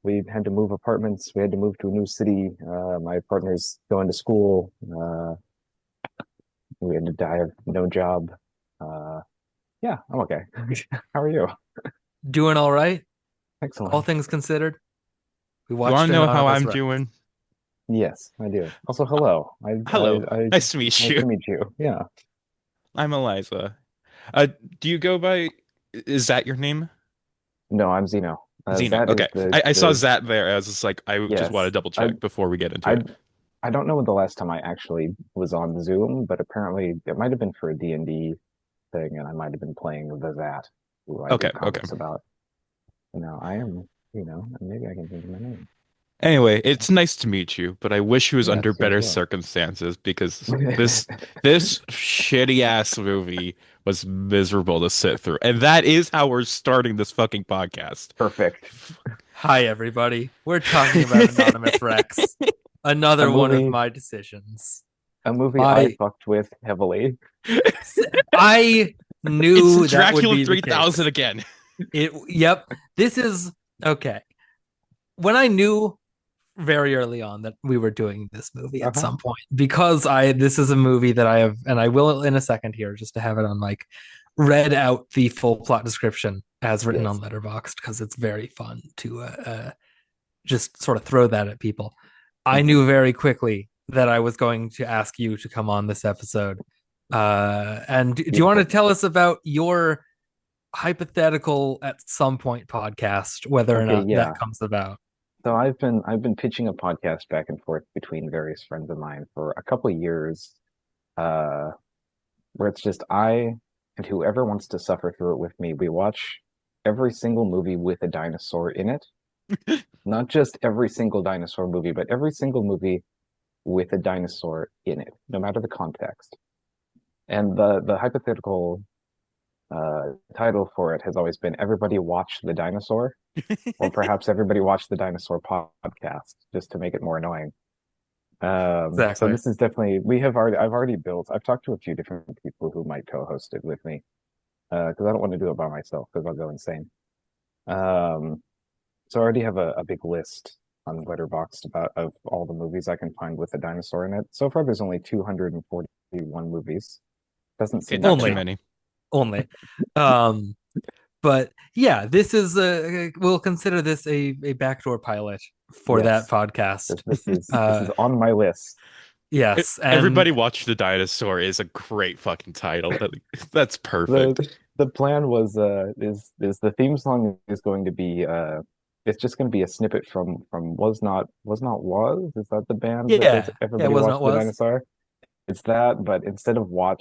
we had to move apartments. We had to move to a new city. My partner's going to school. We had to I have no job. Uh, yeah, I'm okay. How are you? Doing all right, all Excellent. things considered. We You want watched to know how Anonymous I'm Rex. doing? Yes, I do. Also, hello. Hello. Nice to meet Nice you. to meet you. Yeah. I'm Eliza. Do you go by, is that your name? No, I'm Zeno. Zeno. That is Okay. I saw the Zat there. I was just like, I just want to yes. double I check before we get into I it. I don't know when the last time I actually was on Zoom, but apparently it might have been for a D&D thing, and I might have been playing the That, who I do Okay, okay. comics about. I am, maybe I can change my name. Anyway, it's nice to meet you, but I wish he was under Yes, you as better well. circumstances because this shitty ass movie was miserable to sit through. And that is how we're starting this fucking podcast. Perfect. Hi, everybody. We're talking about Anonymous Rex, A another one of movie, my decisions. a movie I My, fucked with heavily. I It's knew that would Dracula be the 3000 case. again. Yep. This is okay. When I knew very early on that we were doing this movie at Uh-huh. some point, because this is a movie that I have, and I will in a second here, just to have it on mic, read out the full plot description as written Yes. on Letterboxd because it's very fun to just sort of throw that at people. I Hmm. knew very quickly that I was going to ask you to come on this episode. And do you want to Beautiful. tell us about your hypothetical at some point podcast, whether or Okay, not that yeah. comes about? So I've been pitching a podcast back and forth between various friends of mine for a couple of years, uh, where it's just I and whoever wants to suffer through it with me, we watch every single movie with a dinosaur in it. Not just every single dinosaur movie, but every single movie with a dinosaur in it, no matter the context. And the hypothetical title for it has always been Everybody Watch the Dinosaur, or perhaps Everybody Watch the Dinosaur podcast, just to make it more annoying. So Exactly. this is definitely I've already built. I've talked to a few different people who might co-host it with me, because I don't want to do it by myself because I'll go insane. Um, so I already have a big list on Letterboxd about of all the movies I can find with a dinosaur in it. So far, there's only 241 movies. Doesn't Okay, seem like not too Only, enough. many. only. Um, but yeah, this is we'll consider this a backdoor pilot for that Yes, podcast. this is Uh, on my list. yes, and Everybody Watch the Dinosaur is a great fucking title. That's the perfect. The plan was is the theme song is going to be it's just going to be a snippet from Was Not Was, is that the band that does yeah, yeah, it Everybody was Watch not the was. Dinosaur? It's that, but instead of Walk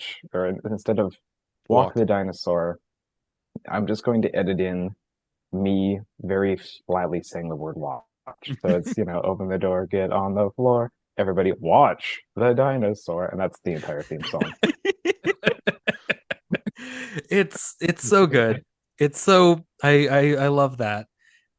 Walk. the Dinosaur, I'm just going to edit in me very flatly saying the word watch. So it's, open the door, get on the floor, everybody watch the dinosaur, and that's the entire theme song. It's so good. It's so I love that.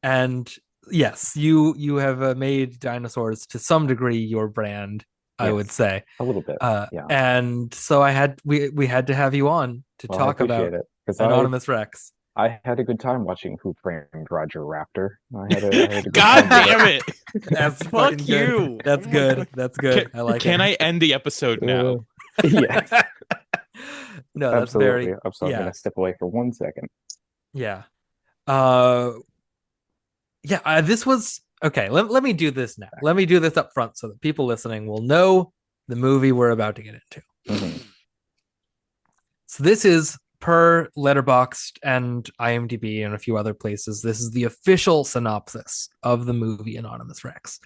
And yes, you have made dinosaurs to some degree your brand, I would Yes, say. a little bit. Yeah. And so we had to have you on to Well, I talk appreciate about it because Anonymous Rex. I had a good time watching Who Framed Roger Raptor. I had a good time God with it. damn it! That's Fuck fucking good. you! Oh That's my good. God. That's Can, good. I like it. can I end the episode Uh, now? yes, No, that's absolutely. very I'm sorry. I'm yeah. gonna step away for 1 second. Yeah. Uh yeah, this was okay. Let me do this now. Let me do this up front so that people listening will know the movie we're about to get into. Hmm. So this is per Letterboxd and IMDb and a few other places. This is the official synopsis of the movie Anonymous Rex.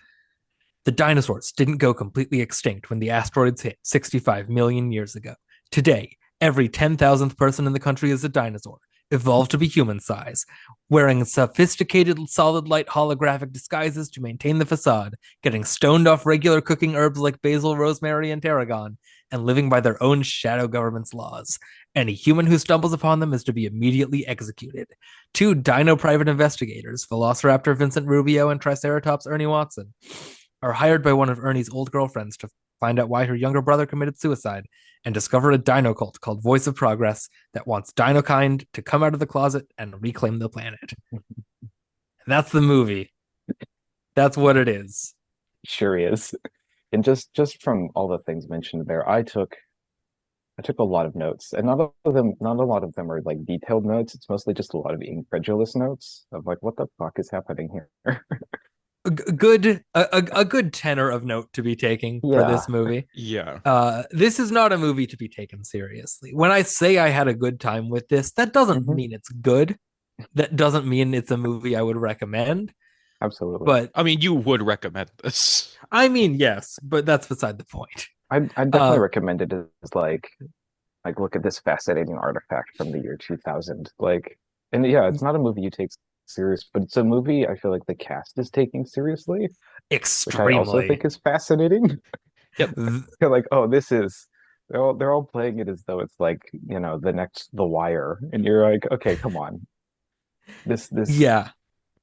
The dinosaurs didn't go completely extinct when the asteroids hit 65 million years ago. Today, every 10,000th person in the country is a dinosaur, evolved to be human size, wearing sophisticated solid light holographic disguises to maintain the facade, getting stoned off regular cooking herbs like basil, rosemary, and tarragon, and living by their own shadow government's laws. Any human who stumbles upon them is to be immediately executed. Two dino private investigators, velociraptor Vincent Rubio and triceratops Ernie Watson, are hired by one of Ernie's old girlfriends to find out why her younger brother committed suicide and discover a dino cult called Voice of Progress that wants dinokind to come out of the closet and reclaim the planet. And that's the movie. That's what it is. Sure is. And just from all the things mentioned there, I took a lot of notes, and not a lot of them are like detailed notes. It's mostly just a lot of incredulous notes of like, what the fuck is happening here? A good tenor of note to be taking for Yeah. this movie. Yeah. This is not a movie to be taken seriously. When I say I had a good time with this, that doesn't Hmm. mean it's good. That doesn't mean it's a movie I would recommend. Absolutely. But I mean, you would recommend this. I mean, yes, but that's beside the point. I'd definitely Uh, recommend it as like look at this fascinating artifact from the year 2000. Like, and yeah, it's not a movie you take serious, but it's a movie I feel like the cast is taking seriously, which I also extremely. think is fascinating. Yep. They're like, oh, this is they're all playing it as though it's like, the next The Wire. And you're like, okay, come on. This this Yeah,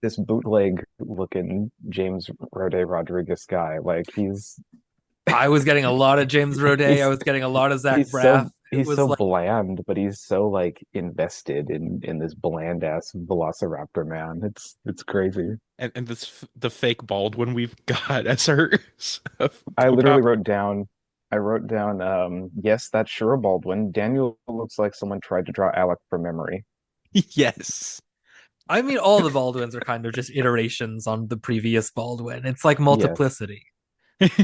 this bootleg looking James Rode Rodriguez guy, like I was getting a lot of James Roday. I he's was getting a lot of Zach he's Braff. so It he's was so like, bland, but he's so like invested in this bland ass velociraptor man. It's crazy. And this the fake Baldwin we've got as our I literally co-captain. wrote down, yes, that's sure a Baldwin. Daniel looks like someone tried to draw Alec from memory. Yes. I mean, all the Baldwins are kind of just iterations on the previous Baldwin. It's like Yes. multiplicity.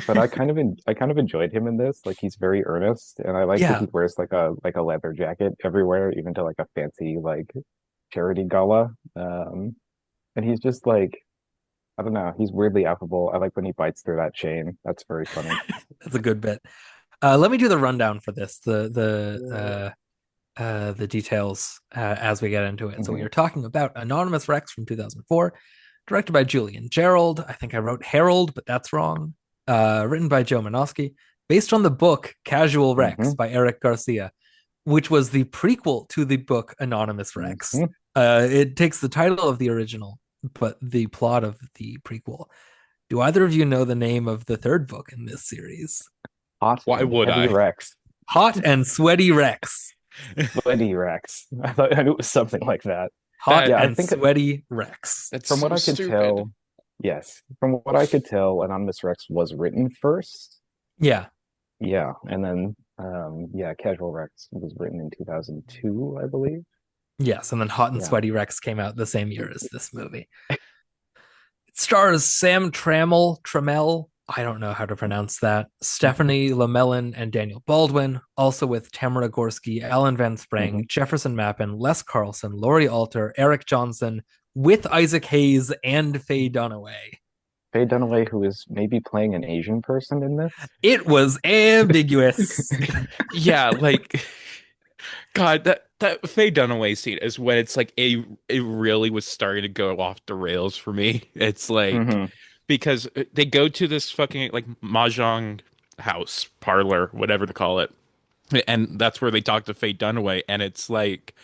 But I kind of enjoyed him in this. Like he's very earnest, and I like that Yeah, he wears like a leather jacket everywhere, even to like a fancy like charity gala. And he's just like, I don't know, he's weirdly affable. I like when he bites through that chain. That's very funny. that's a good bit. Let me do the rundown for this. The details as we get into it. So we Hmm. are talking about Anonymous Rex from 2004, directed by Julian Gerald. I think I wrote Harold, but that's wrong. Written by Joe Manosky, based on the book Casual Rex Hmm. by Eric Garcia, which was the prequel to the book Anonymous Rex. Hmm. It takes the title of the original, but the plot of the prequel. Do either of you know the name of the third book in this series? Hot Why and would heavy I? Rex. Hot and Sweaty Rex. Sweaty Rex. I knew it was something like that. Hot That Yeah, I and think Sweaty Rex. that's from what so I could stupid. tell, yes, from what I could tell, Anonymous Rex was written first. Yeah. Yeah, and then yeah, Casual Rex was written in 2002, I believe. Yes. And then Hot and Yeah. Sweaty Rex came out the same year as this movie. It stars Sam Trammell. I don't know how to pronounce that. Stephanie Lamellin and Daniel Baldwin, also with Tamara Gorski, Alan Van Hmm. Sprang, Jefferson Mappin, Les Carlson, Laurie Alter, Eric Johnson, with Isaac Hayes and Faye Dunaway. Faye Dunaway, who is maybe playing an Asian person in this. It was ambiguous. Yeah, like God, that Faye Dunaway scene is when it's like it really was starting to go off the rails for me. It's like Hmm. because they go to this fucking like mahjong house, parlor, whatever to call it. And that's where they talk to Faye Dunaway, and it's like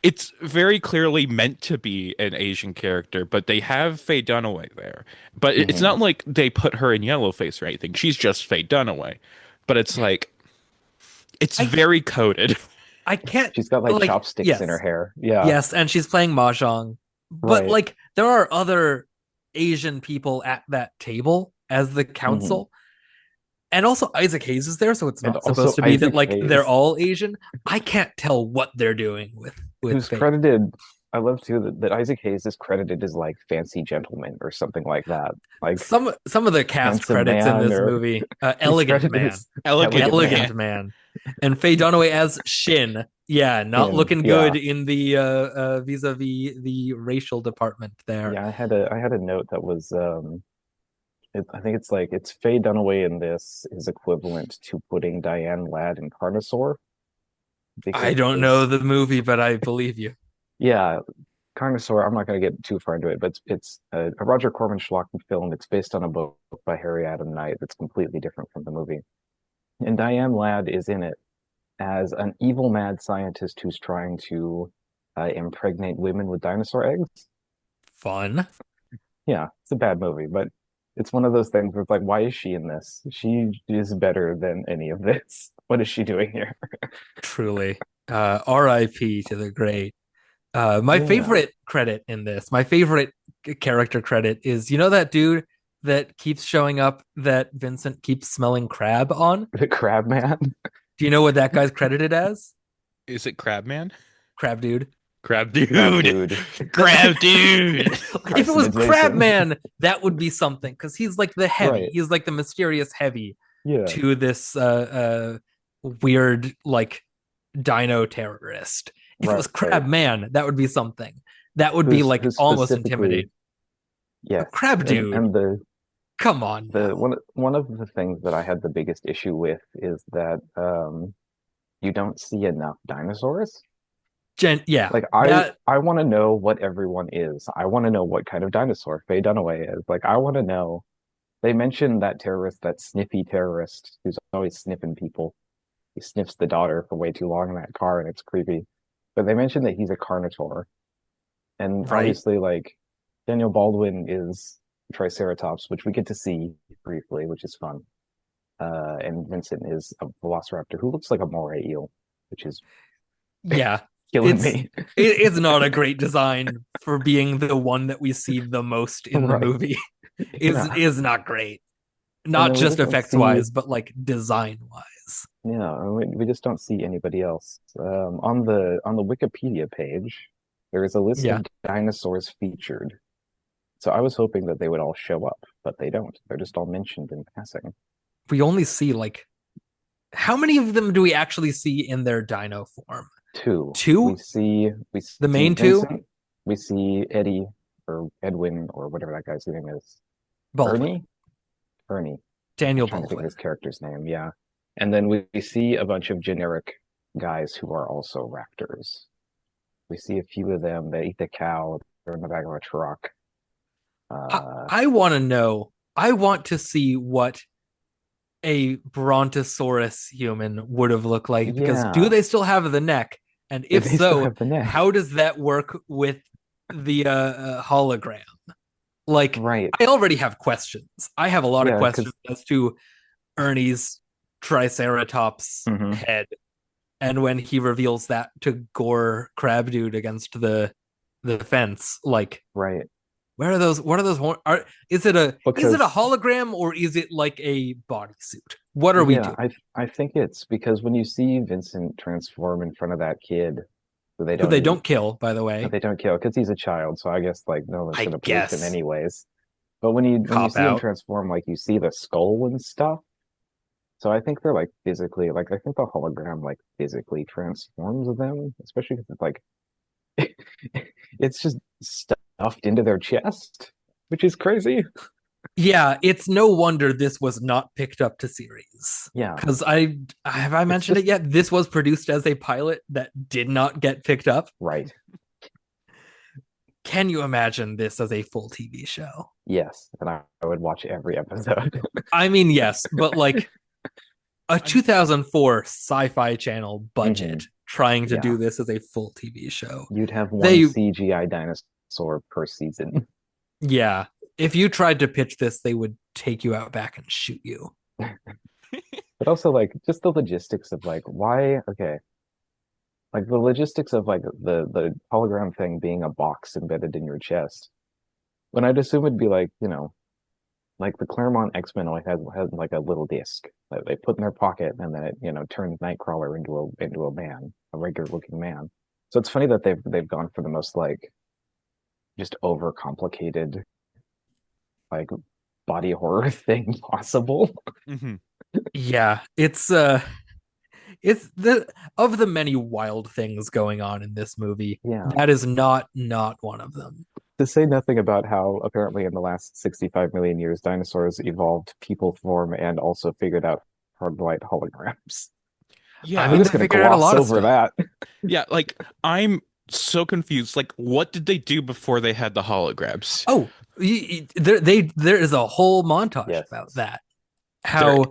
it's very clearly meant to be an Asian character, but they have Faye Dunaway there. But it's Hmm. not like they put her in yellowface or anything. She's just Faye Dunaway. But it's like it's I very coded. I can't She's got like like chopsticks in her yes. hair. Yeah, Yes, and she's playing mahjong. But right. like there are other Asian people at that table as the Hmm. council. And also Isaac Hayes is there, so it's And not supposed also to be that Isaac like they're Hayes, all Asian. I can't tell what they're doing with who's Faye. credited. I love too that Isaac Hayes is credited as like fancy gentleman or something like that. Like Some of the cast handsome credits in man, this or movie, he's elegant credited man, as Elegant elegant man. man. elegant man, and Faye Dunaway as Shin. Yeah, not Shin. looking Yeah. good in the vis-a-vis the racial department there. Yeah, I had a note that was I think it's like it's Faye Dunaway in this is equivalent to putting Diane Ladd in Carnosaur I don't know because the movie, but I believe you. yeah, Carnosaur. I'm not going to get too far into it, but it's a Roger Corman schlock film. It's based on a book by Harry Adam Knight that's completely different from the movie. And Diane Ladd is in it as an evil mad scientist who's trying to impregnate women with dinosaur eggs. Fun. Yeah, it's a bad movie, but it's one of those things where it's like, why is she in this? She is better than any of this. What is she doing here? Truly. R.I.P. to the great. My Yeah. favorite credit in this, my favorite character credit is, you know, that dude that keeps showing up that Vincent keeps smelling crab on? The Crab Man. Do you know what that guy's credited as? Is it Crabman? Crab dude. Crab Crab dude. Dude. Crab dude. If it was Crab Carcinization. Man, that would be something, because he's like the heavy. Right. He's like the mysterious heavy Yeah. to this weird like dino terrorist. If it was Crab Right. Man, that would be something. That would be like Who's almost specifically intimidating. yes. But Crab Dude, And come on the now. one of the things that I had the biggest issue with is that you don't see enough dinosaurs. Yeah, Like that I want to know what everyone is. I want to know what kind of dinosaur Faye Dunaway is. Like I want to know. They mentioned that terrorist, that sniffy terrorist who's always sniffing people. He sniffs the daughter for way too long in that car, and it's creepy. But they mentioned that he's a carnivore, and right. obviously, like Daniel Baldwin is Triceratops, which we get to see briefly, which is fun. And Vincent is a velociraptor who looks like a moray eel, which is Yeah, killing it's me. it's not a great design for being the one that we see the most in the Right. movie. Yeah. Is not great. And Not then we just just don't effects see, wise, but like design wise. yeah, we just don't see anybody else. On the Wikipedia page, there is a list Yeah. of dinosaurs featured. So I was hoping that they would all show up, but they don't. They're just all mentioned in passing. We only see like, how many of them do we actually see in their dino form? Two. Two? We The see main two? Vincent, we see Eddie or Edwin or whatever that guy's name is. Baldwin. Ernie? Ernie. I'm Daniel trying to think of Baldwin. his character's name, yeah. And then we see a bunch of generic guys who are also raptors. We see a few of them. They eat the cow. They're in the back of a truck. Uh, I want to know. I want to see what a brontosaurus human would have looked like, because do yeah. they still have the neck? And Do if they still so, have the neck? how does that work with the hologram? Like, Right. I already have questions. I have a lot of Yeah, questions because as to Ernie's triceratops head, and when he reveals that to gore crab dude against the fence, like, right. where are those? What are those? Is it a Because hologram, or is it like a bodysuit? What are we yeah, doing? I think it's because when you see Vincent transform in front of that kid, who they Who don't they eat, don't kill, by the way. they don't kill because he's a child, so I guess like no one's I gonna believe him guess anyways. But when you cop see him out. transform, like you see the skull and stuff. So I think they're like physically, like I think the hologram like physically transforms them, especially because it's like it's just stuffed into their chest, which is crazy. Yeah, it's no wonder this was not picked up to series. Yeah, Because I have I it's mentioned it just yet? This was produced as a pilot that did not get picked up. right. Can you imagine this as a full TV show? Yes, and I would watch every episode. I mean, yes, but like a 2004 sci-fi channel budget hmm trying to Yeah, do this as a full TV show. you'd have one They CGI dinosaur per season. Yeah, if you tried to pitch this, they would take you out back and shoot you. But also like just the logistics of like why okay, like the logistics of like the hologram thing being a box embedded in your chest. When I'd assume it'd be like, like the Claremont X-Men always has like a little disc that they put in their pocket and then it, turns Nightcrawler into a man, a regular looking man. So it's funny that they've gone for the most like just overcomplicated like body horror thing possible. Hmm. Yeah, it's the of the many wild things going on in this movie, Yeah. that is not one of them. To say nothing about how apparently in the last 65 million years dinosaurs evolved people form and also figured out hard light holograms. I Yeah. We're mean, just they gonna figured out a gloss lot of over stuff. that. Yeah, like I'm so confused. Like, what did they do before they had the holograms? Oh, there is a whole montage Yes. about that. There, How,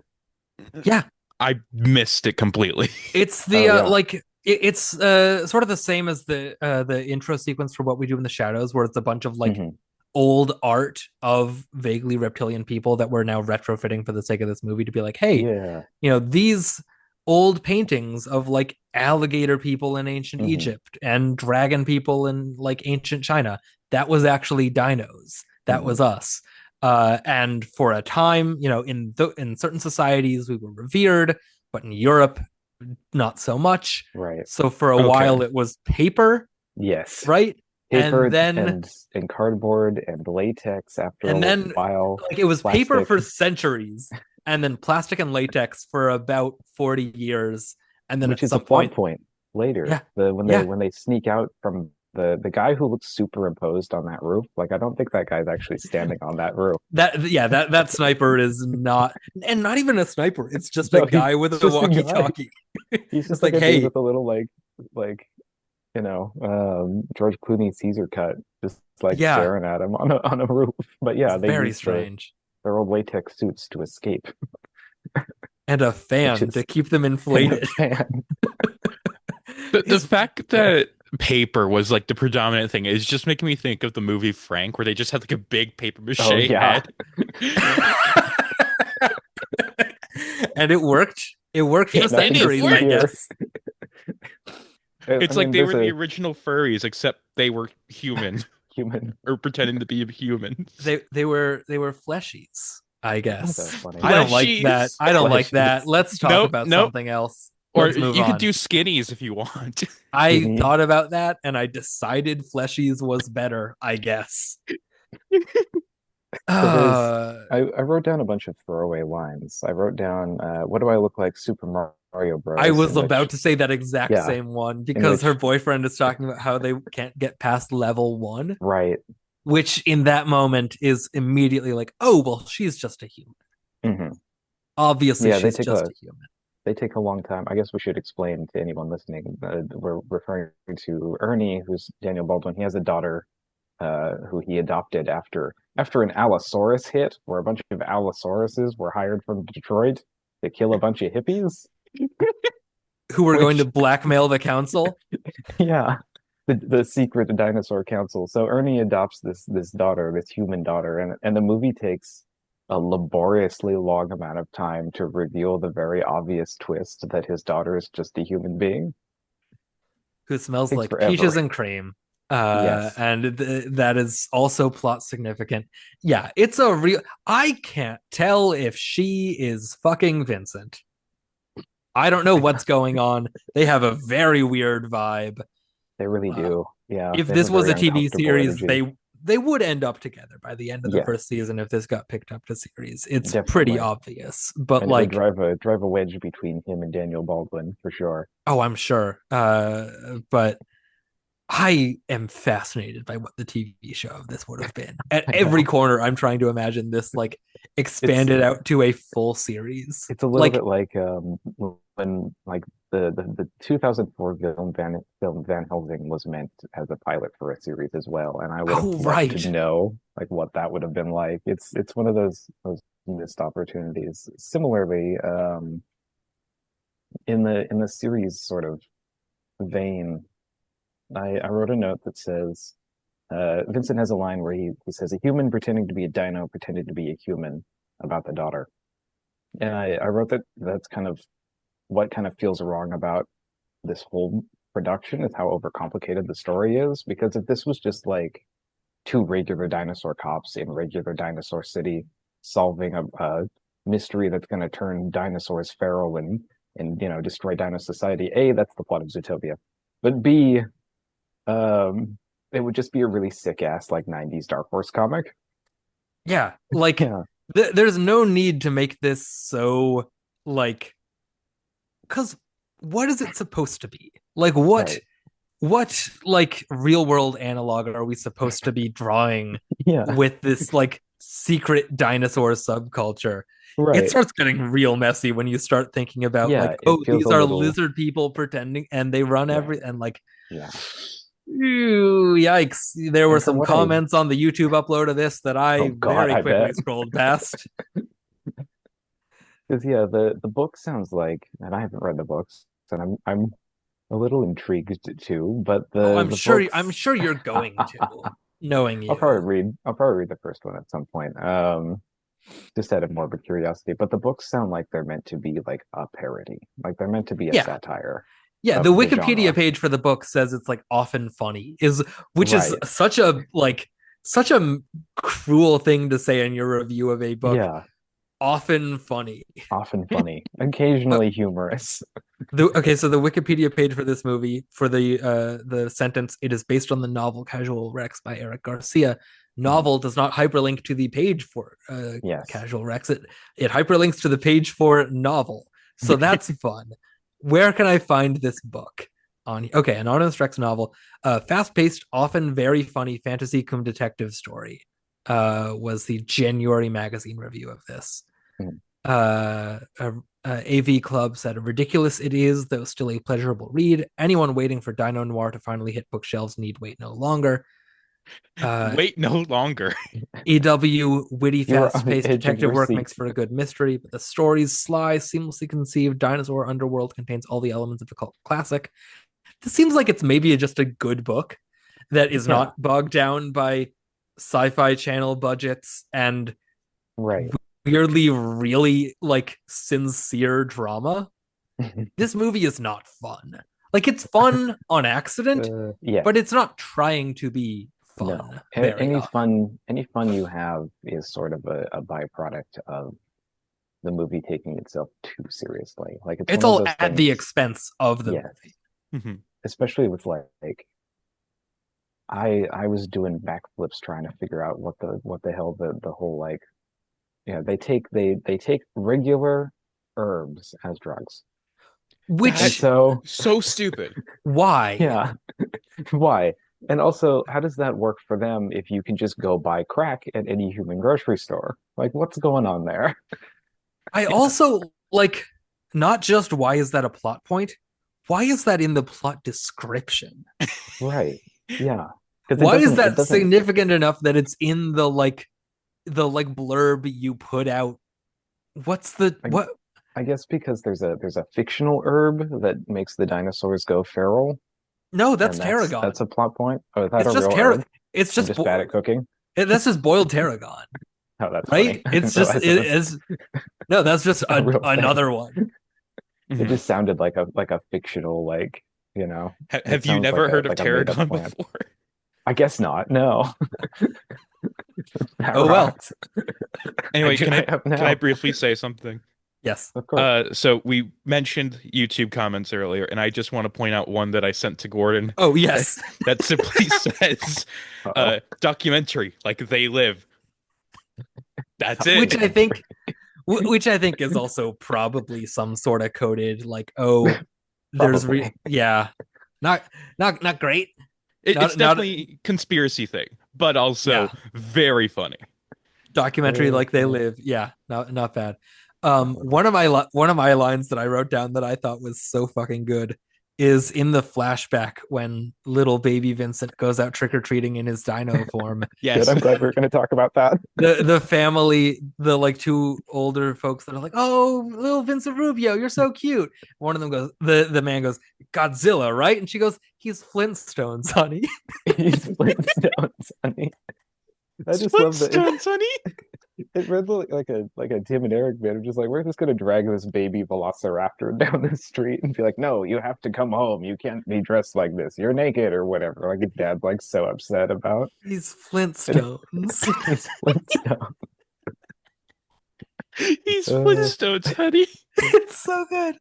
yeah, I missed it completely. it's Oh the yeah. it's sort of the same as the intro sequence for What We Do in the Shadows, where it's a bunch of like hmm old art of vaguely reptilian people that we're now retrofitting for the sake of this movie to be like, hey, Yeah. these old paintings of like alligator people in ancient Hmm. Egypt and dragon people in like ancient China. That was actually dinos. That Hmm. was us. And for a time, in certain societies we were revered, but in Europe, not so much. Right. So for a Okay. while it was paper, Yes. right? And Paper then and cardboard and latex after a and then while. like it was paper Plastic, for centuries, and then plastic and latex for about 40 years, and then which at is a some plot point, point later. yeah, The yeah, when they sneak out from the guy who looks superimposed on that roof. Like I don't think that guy's actually standing on that roof. that sniper is not, and not even a sniper, it's just a No, guy with he's a just a guy. walkie-talkie. He's just It's like like, a dude hey, with a little like George Clooney Caesar cut, just like yeah, staring at him on a roof. But it's yeah, they very use strange. their old latex suits to escape, And a which fan to is keep them and a inflated. fan. The His fact that paper was like the predominant thing is just making me think of the movie Frank, where they just had like a big paper mache Oh yeah, head. And it worked for And nothing to it centuries, see I worked. here. guess. I It's like mean, they there's were the a original furries, except they were human human. or pretending to be humans. They were fleshies, I Oh, that's guess. funny. I don't like that. Fleshies. I don't like that. Fleshies, Let's talk Nope, about nope. something else. Or Let's move you could on. do skinnies if you want. I skinny. thought about that and I decided fleshies was better, I guess. So there's Uh, I wrote down a bunch of throwaway lines. I wrote down what do I look like Super Mario I Bros. was about to say that exact Yeah, same one in because her which boyfriend is talking about how they can't get past level one, right. which in that moment is immediately like, oh, well, she's just a human. Hmm. Obviously, Yeah, she's just a human. they take a long time. I guess we should explain to anyone listening. We're referring to Ernie, who's Daniel Baldwin. He has a daughter who he adopted after an Allosaurus hit, where a bunch of Allosauruses were hired from Detroit to kill a bunch of hippies. Who are going to Which, blackmail the council? yeah, the secret dinosaur council. So Ernie adopts this daughter, this human daughter, and the movie takes a laboriously long amount of time to reveal the very obvious twist that his daughter is just a human being. Who smells Takes like peaches forever. and cream. Yes. And that is also plot significant. Yeah, it's a real. I can't tell if she is fucking Vincent. I don't know what's going on. They have a very weird vibe. They really Uh, do. Yeah, if they have a this was very a TV uncomfortable series, energy. they would end up together by the end of the Yeah, first season if this got picked up to series. It's pretty definitely. obvious, but And it would like, drive a wedge between him and Daniel Baldwin for sure. oh, I'm sure. But I am fascinated by what the TV show of this would have been. At I every know. corner, I'm trying to imagine this like It's expanded out to a full series. it's a little Like, bit like when like the 2004 film Van Helsing was meant as a pilot for a series as well, and I would have oh loved to right, know like what that would have been like. It's one of those missed opportunities. Similarly, in the series sort of vein, I wrote a note that says Vincent has a line where he says a human pretending to be a dino pretended to be a human about the daughter. And I wrote that that's kind of what kind of feels wrong about this whole production is how overcomplicated the story is. Because if this was just like two regular dinosaur cops in regular dinosaur city solving a mystery that's going to turn dinosaurs feral and destroy dino society, A, that's the plot of Zootopia. But B, um, it would just be a really sick ass like 90s Dark Horse comic. yeah, like Yeah, there's no need to make this so like, because what is it supposed to be? Like, what right. what like real world analog are we supposed to be drawing Yeah, with this like secret dinosaur subculture? It right. starts getting real messy when you start thinking about like, Yeah, it oh, feels a these are little lizard people pretending and they run right. every and like, Yeah. ooh, yikes. There were And from some what I comments on the YouTube upload of this that oh I God, very I quickly bet. scrolled past. Because yeah, the book sounds like, and I haven't read the books, and I'm a little intrigued too. But Oh, the I'm books, sure you're going to, knowing I'll probably you. read I'll probably read the first one at some point. just out of morbid curiosity, but the books sound like they're meant to be like a parody. Like they're meant to be a Yeah. satire Yeah, the of the Wikipedia genre. page for the book says it's like often funny, which is Right. such a cruel thing to say in your review of a book. Yeah. Often funny. Often funny, Uh, occasionally humorous. okay, so the Wikipedia page for this movie, for the sentence, it is based on the novel Casual Rex by Eric Garcia. Mhm. Novel does not hyperlink to the page for Yes. Casual Rex. It hyperlinks to the page for novel. So that's fun. Where can I find this book? Okay, Anonymous Rex novel, fast-paced, often very funny fantasy cum detective story. Was the January magazine review of this. Mhm. AV Club said, ridiculous it is, though still a pleasurable read. Anyone waiting for Dino Noir to finally hit bookshelves need wait no longer. Wait no longer. EW, witty, You were on the fast-paced edge of detective your work seat. makes for a good mystery, but the story's sly, seamlessly conceived dinosaur underworld contains all the elements of a cult classic. This seems like it's maybe just a good book that is Yeah, not bogged down by sci-fi channel budgets and right. weirdly really like sincere drama. This movie is not fun. Like it's fun on accident, Yeah, but it's not trying to be no. fun very often. Any fun you have is sort of a byproduct of the movie taking itself too seriously. Like it's It's one of all those at the things, expense of the yes, movie. Mhm. especially with like I was doing backflips trying to figure out what the hell the whole like they take regular herbs as drugs. And That Which so so stupid. why? yeah, why? And also, how does that work for them if you can just go buy crack at any human grocery store? Like, what's going on there? I also like not just why is that a plot point? Why is that in the plot description? Right. Yeah. Because Why is it that doesn't, significant enough that it's in the like blurb you put out? What's the I, what? I guess because there's a fictional herb that makes the dinosaurs go feral, No, that's and tarragon. that's a plot point. Oh, is that It's a just real herb? It's I'm just just bad at cooking. that's just boiled tarragon, Oh, that's funny. right? I It's didn't just realize it was is no, that's just a real thing. another one. It Mhm. just sounded like a fictional it Have you sounds never heard of like a made up tarragon plant. before? I guess not. No. That Oh well. rocks. Anyway, I have can I now. briefly say something? Yes. Of course. So we mentioned YouTube comments earlier, and I just want to point out one that I sent to Gordon Oh yes. that simply says, Uh-oh. documentary, like they live. That's it. which I think which I think is also probably some sort of coded like, oh, Probably. yeah, not not great, It's not definitely conspiracy thing, but also yeah, very funny. documentary like they Uh, live, yeah, not bad. no. One of my lines that I wrote down that I thought was so fucking good is in the flashback when little baby Vincent goes out trick-or-treating in his dino form. Good. Yes. I'm glad we're going to talk about that. The family, the like two older folks that are like, oh, little Vincent Rubio, you're so cute. One of them goes, the man goes, Godzilla, right? And she goes, he's Flintstones, honey. He's Flintstones, honey. I just love that Flintstones, honey. it read like a Tim and Eric bit of just like we're just gonna drag this baby velociraptor down the street and be like, no, you have to come home. You can't be dressed like this. You're naked or whatever. Like his dad's like so upset about. He's And Flintstones. he's Flintstone. He's Uh, Flintstones, honey. It's so good.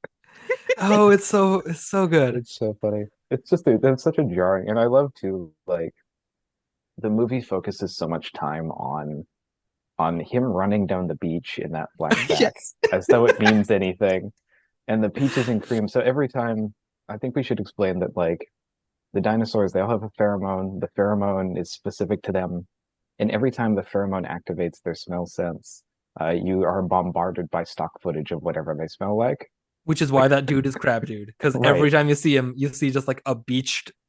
Oh, it's so good. it's so funny. It's just it's such a jarring, and I love to like the movie focuses so much time on him running down the beach in that flashback Yes. as though it means anything. And the peaches and cream. So every time, I think we should explain that like the dinosaurs, they all have a pheromone. The pheromone is specific to them, and every time the pheromone activates their smell sense, you are bombarded by stock footage of whatever they smell like. Which is why Like, that dude is Crab Dude. Because every right? time you see him, you see just like a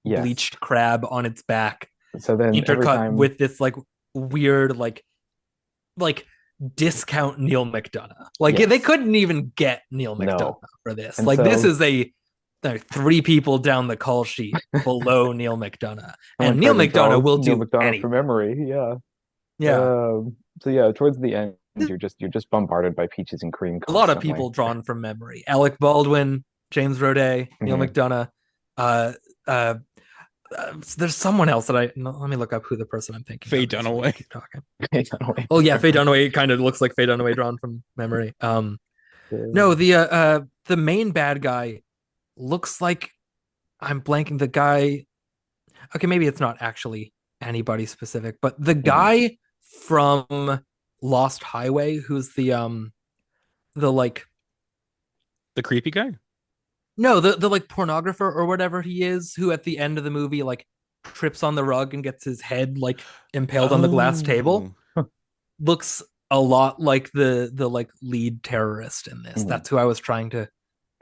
Yes. bleached crab on its back, So then every intercut time, with this like weird like discount Neil McDonough. Like they yes, couldn't even get Neil McDonough no, for this. and Like this so is three people down the call sheet below Neil McDonough, someone and Neil tried to McDonough draw will Neil do McDonough from anything. memory. Yeah. Yeah, So yeah, towards the end, And you're just bombarded by peaches and cream A lot of constantly. people drawn from memory. Alec Baldwin, James Roday, Neil Hmm. McDonough. Uh, uh, there's someone else that no, let me look up who the person I'm thinking Faye of is. While you Dunaway. keep talking. Anyway. Oh yeah, Faye Dunaway kind of looks like Faye Dunaway drawn from memory. No, Uh, the main bad guy looks like I'm blanking the guy. Okay, maybe it's not actually anybody specific, but the mhm. guy from Lost Highway, who's the like The creepy guy? no, the like pornographer or whatever he is, who at the end of the movie like trips on the rug and gets his head like impaled on the glass table, Oh. looks a lot like the like lead terrorist in this. Mhm. That's who I was trying to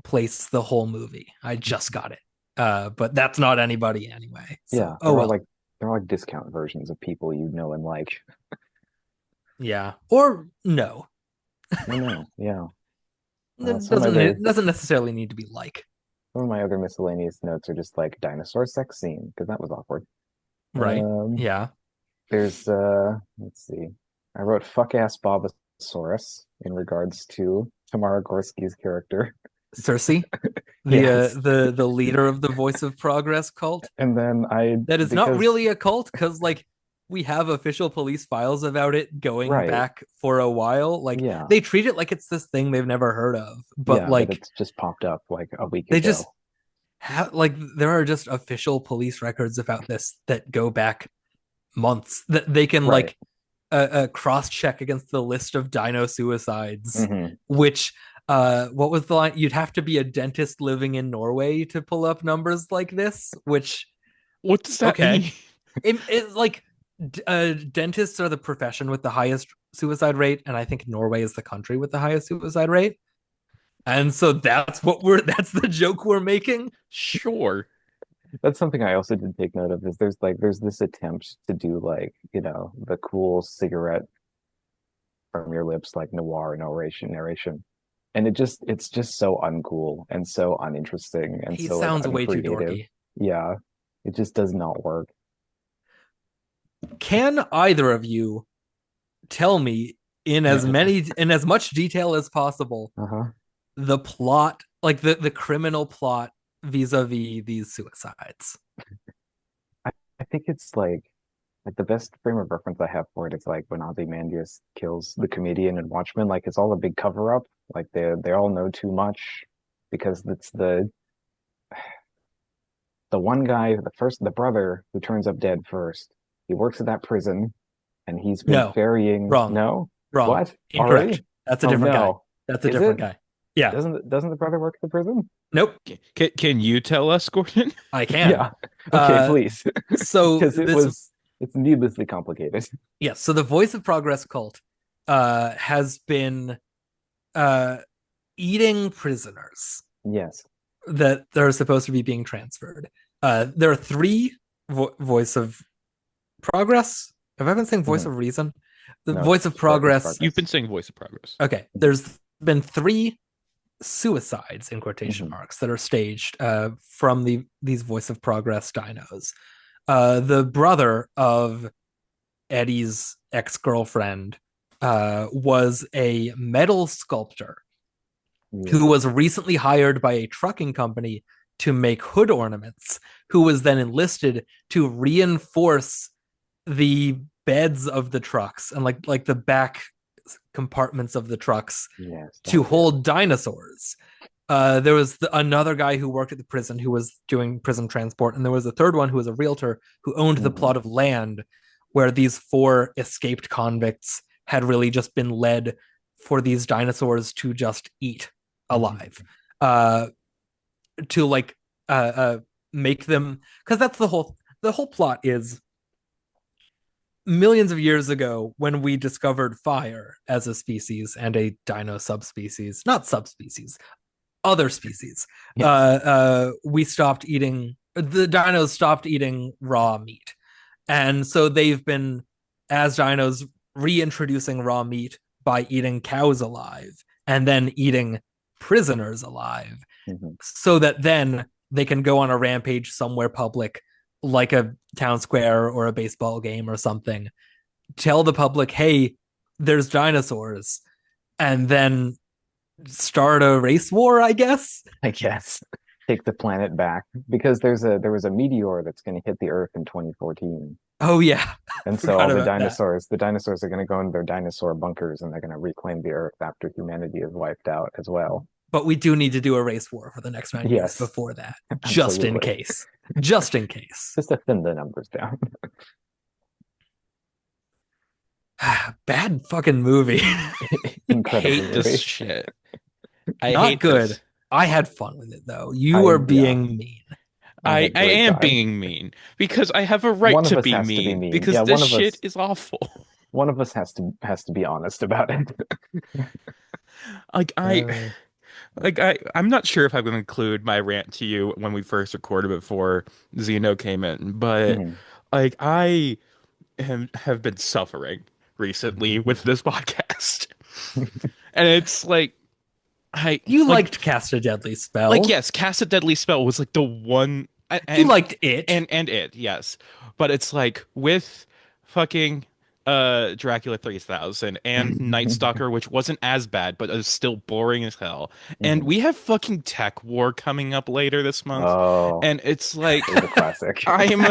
place the whole movie. I just got it. But that's not anybody anyway. So Yeah, oh well. they're all like discount versions of people you know and like. Yeah. Or no. I know. Yeah. It doesn't necessarily need to be like. Some of my other miscellaneous notes are just like dinosaur sex scene because that was awkward. Right. Um, Yeah. there's let's see. I wrote fuck ass Bobosaurus in regards to Tamara Gorski's character. Cersei, Yes. the leader of the Voice of Progress cult. And then That is not because really a cult because like we have official police files about it going right, back for a while. Like yeah, they treat it like it's this thing they've never heard of, but yeah, that like it's just popped up like a week they just ago. have like there are just official police records about this that go back months that they can Right. like cross check against the list of dino suicides, Hmm. which what was the line? You'd have to be a dentist living in Norway to pull up numbers like this, which What does that okay. mean? It like dentists are the profession with the highest suicide rate, and I think Norway is the country with the highest suicide rate. And so that's the joke we're making. Sure. That's something I also did take note of is there's this attempt to do like, the cool cigarette from your lips like noir narration. And it's just so uncool and so uninteresting and He so like sounds way too uncreative. dorky. Yeah. It just does not work. Can either of you tell me in as much detail as possible Uh-huh. the plot, like the criminal plot vis-a-vis these suicides? I, I think it's like the best frame of reference I have for it is like when Ozymandias kills the comedian in Watchmen, like it's all a big cover up. Like they all know too much because it's the one guy, the brother who turns up dead first. He works at that prison and he's been No, ferrying. wrong, No? wrong, What? incorrect. Already? That's a Oh different guy. no. That's a Is it? different guy. Yeah. Doesn't the brother work at the prison? Nope. Can you tell us, Gordon? I can. Yeah. Okay, Uh, please. so Because this it's needlessly complicated. yes. So the Voice of Progress cult has been uh eating prisoners Yes. that are supposed to be being transferred. There are three Voice of Progress. Have I been saying Voice Mhm. of Reason? The No, Voice of it's Progress. You've been progress. saying Voice of Progress. Okay, there's been three suicides in quotation Mhm. marks that are staged from these Voice of Progress dinos. The brother of Eddie's ex-girlfriend was a metal sculptor who Yeah. was recently hired by a trucking company to make hood ornaments, who was then enlisted to reinforce the beds of the trucks and like the back compartments of the trucks Yes, that to guy. hold dinosaurs. There was another guy who worked at the prison who was doing prison transport, and there was a third one who was a realtor who owned the Mhm. plot of land where these four escaped convicts had really just been led for these dinosaurs to just eat alive, Mhm. uh, to like make them, because that's the whole plot is millions of years ago when we discovered fire as a species and a dino subspecies, not subspecies, other species. Yes. We stopped eating, the dinos stopped eating raw meat. And so they've been, as dinos, reintroducing raw meat by eating cows alive and then eating prisoners alive Mhm. so that then they can go on a rampage somewhere public, like a town square or a baseball game or something. Tell the public, hey, there's dinosaurs, and then start a race war, I guess. I guess. Take the planet back because there was a meteor that's going to hit the Earth in 2014. Oh yeah, And so all forgot about that. the dinosaurs are going to go into their dinosaur bunkers and they're going to reclaim the Earth after humanity is wiped out as well. But we do need to do a race war for the next 9 years Yes, before that, just in absolutely. case. Just in case. Just to thin the numbers down. Bad fucking movie. Incredible Hate this movie. shit. I Not hate good. this. I had fun with it though. You are Yeah, being mean. I I had I great am time. being mean because I have a right One of to us be has to be mean mean. because Yeah, this shit is awful. one of us has to be honest about it. Like I Uh, I'm not sure if I'm going to include my rant to you when we first recorded before Zeno came in, but Mhm. like I have been suffering recently with this podcast. And it's like I you like liked Cast a Deadly like Spell. yes, Cast a Deadly Spell was like the one You liked it. and it, yes. But it's like with fucking Dracula 3000 and Night Stalker, which wasn't as bad, but is still boring as hell. And Mhm. we have fucking Tech War coming up later this month. Oh, And it's it was like a classic. I'm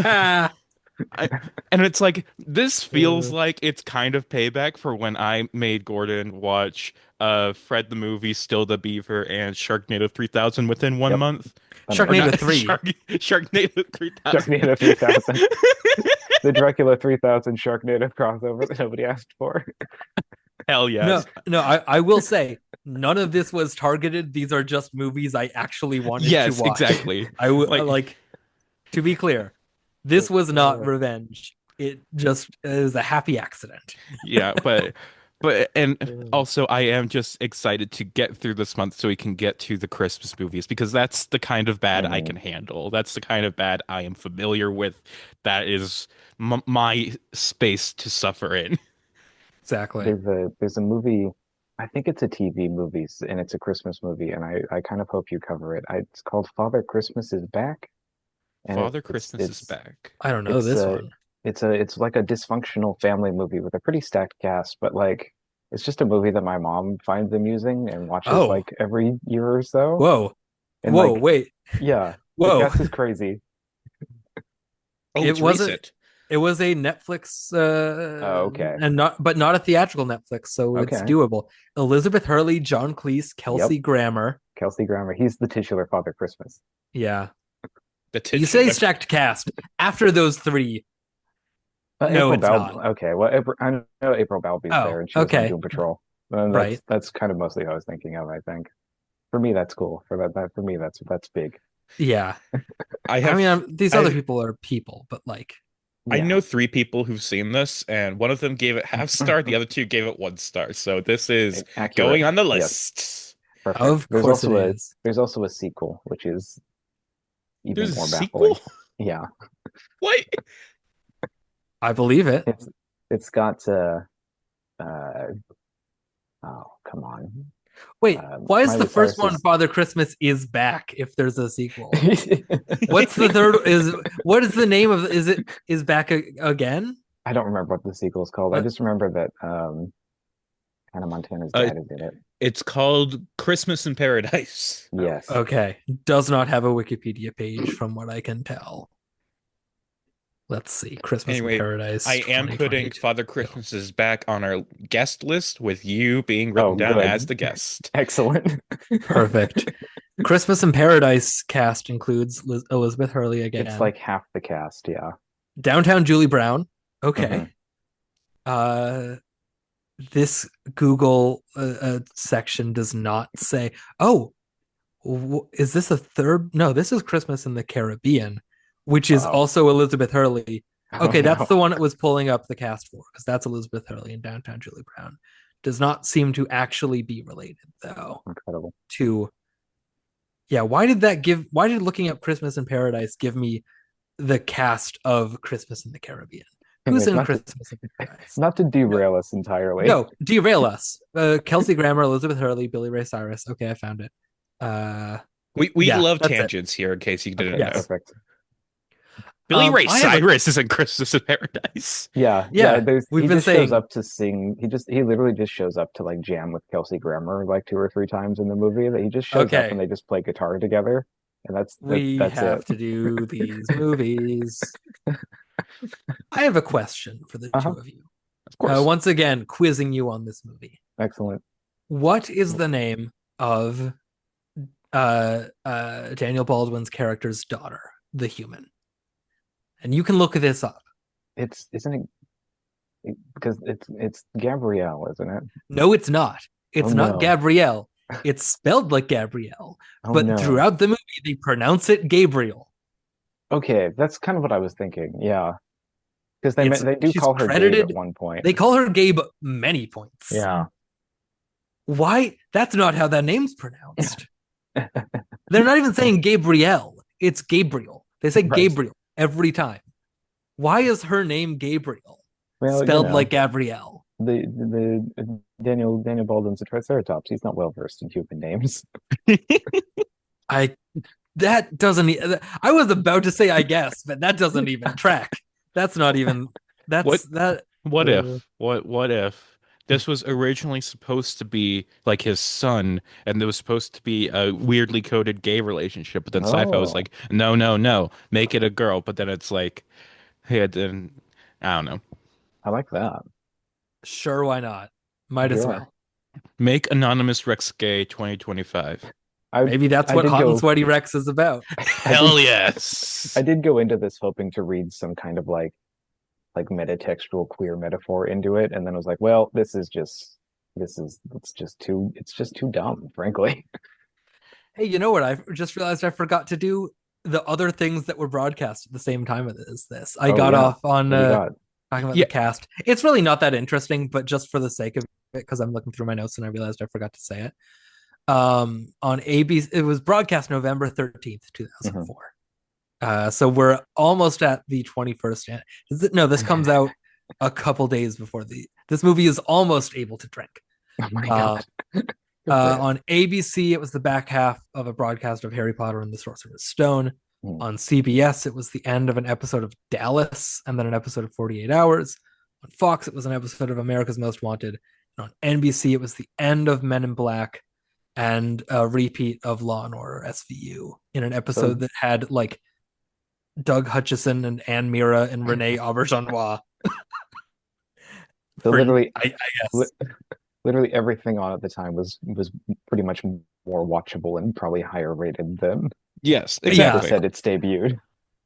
I, and it's like this feels like it's kind of payback for when I made Gordon watch Fred the movie, Still the Beaver, and Sharknado 3000 within one Yep, month. Or amazing. Sharknado not 3. Sharknado 3000. Sharknado 3000. The Dracula 3000 Sharknado crossover that nobody asked for. Hell No, yes. no, I will say none of this was targeted. These are just movies I actually wanted to Yes, watch. exactly. I would Like like to be clear. This was not revenge. It just is a happy accident. yeah, but and also I am just excited to get through this month so we can get to the Christmas movies because that's the kind of bad I Mhm. can handle. That's the kind of bad I am familiar with. That is m my space to suffer in. Exactly. There's a movie, I think it's a TV movie, and it's a Christmas movie, and I kind of hope you cover it. It's called Father Christmas is Back, and Father Christmas is it's back. I don't know it's this a one. it's like a dysfunctional family movie with a pretty stacked cast, but like it's just a movie that my mom finds amusing and watches Oh, like every year or so. whoa, And whoa, like, wait, yeah, the whoa. cast is crazy. Oh, It it's wasn't. recent. It was a Netflix, Oh, okay. and not a theatrical Netflix, so it's Okay. doable. Elizabeth Hurley, John Cleese, Yep. Kelsey Grammer. Kelsey Grammer. He's the titular Father Christmas. Yeah, The you say titular. stacked cast. After those three, no, April it's Bal. not. Okay, well, I know April Balby's there, Oh, and she was on okay, Doom Patrol. And right. that's kind of mostly who I was thinking of. I think for me that's cool. For me that's big. Yeah, I I mean, have these other I people are people, but like, I Yeah. know three people who've seen this, and one of them gave it half star, the other two gave it 1 star. So this is Accurate. going on the Yes, list. perfect. of course it is. There's also a sequel, which is even There's a more sequel? baffling. Yeah, What? I believe it. it's got uh oh come on. Wait, why is the Miley first one Cyrus's Father Christmas is back if there's a sequel? What's the third? What is the name of? Is it is back again? I don't remember what the sequel is called. I Uh, just remember that Hannah Montana's Uh, dad is in it. it's called Christmas in Paradise. Yes. okay, does not have a Wikipedia page from what I can tell. Let's see, Christmas in Anyway, Paradise I am putting 2022. Father Christmas is back on our guest list with you being Oh, written down as good. the guest. Excellent. Perfect. Christmas in Paradise cast includes Elizabeth Hurley It's again, like half the cast, yeah. downtown Julie Brown. Hmm. Okay. Uh, this Google section does not say. Oh, is this a third? No, this is Christmas in the Caribbean, which is Oh. also Elizabeth Hurley. Oh Okay, that's no. the one it was pulling up the cast for because that's Elizabeth Hurley and Downtown Julie Brown. Does not seem to actually be related though Incredible. to. Yeah, why did looking up Christmas in Paradise give me the cast of Christmas in the Caribbean? Who's Anyways, in Christmas in Paradise? not to No, derail us entirely. no, derail us. Kelsey Grammer, Elizabeth Hurley, Billy Ray Cyrus. Okay, I found it. We Yeah, love that's it. tangents here, in case you didn't Okay, know. Yes. perfect. Billy Ray I have a Cyrus is in Christmas in Paradise. Yeah. yeah. There's We've he been just shows saying up to sing. He literally just shows up to like jam with Kelsey Grammer like two or three times in the movie. That he just shows up and okay. they just play guitar together, and We that's it. have to do these movies. I have a question for the two Uh-huh. of you. Of course. Once again, quizzing you on this movie. Excellent. What is the name of Daniel Baldwin's character's daughter, the human? And you can look this up. It's isn't because it's Gabrielle, isn't it? No, it's not. Oh It's not no. Gabrielle. It's spelled like Gabrielle, Oh but no. throughout the movie they pronounce it Gabriel. Okay, that's kind of what I was thinking. Yeah, because It's they do she's call her Gabe at credited. one point. They call her Gabe many points. Yeah. Why? That's not how that name's pronounced. They're not even saying Gabrielle. It's Gabriel. They say Right. Gabriel every time. Why is her name Gabriel? Well, Spelled like Gabrielle. the Daniel Baldwin's a triceratops. He's not well versed in human names. I that doesn't. I was about to say I guess, but that doesn't even track. That's not even. That's What that. what Uh, if what if this was originally supposed to be like his son and there was supposed to be a weirdly coded gay relationship, but then sci-fi was Oh, like, no, make it a girl, but then it's like, hey, then I don't know. I like that. Sure, why not? Might as Sure. well. Make Anonymous Rex gay 2025. I Maybe that's I what did Hot and go Sweaty Rex is about. I did Hell yes. I did go into this hoping to read some kind of like metatextual queer metaphor into it, and then I was like, well, it's just too dumb, frankly. Hey, you know what? I just realized I forgot to do the other things that were broadcast at the same time as this. I Oh got yeah. off on What do you got? talking about Yeah, the cast. It's really not that interesting, but just for the sake of it, because I'm looking through my notes and I realized I forgot to say it. On ABC, it was broadcast November 13th, Hmm. 2004. So we're almost at the 21st. No, this comes out a couple days before this movie is almost able to drink. Oh my Uh, God. Good for it. on ABC, it was the back half of a broadcast of Harry Potter and the Sorcerer's Stone. Hmm. On CBS, it was the end of an episode of Dallas and then an episode of 48 Hours. On Fox, it was an episode of America's Most Wanted. And on NBC, it was the end of Men in Black and a repeat of Law and Order SVU in an So episode that had like Doug Hutchison and Anne Mira and Renee Auberjonois. so For literally I li guess. literally everything on at the time was pretty much more watchable and probably higher rated than yes, Yeah. the exactly. said it's debuted.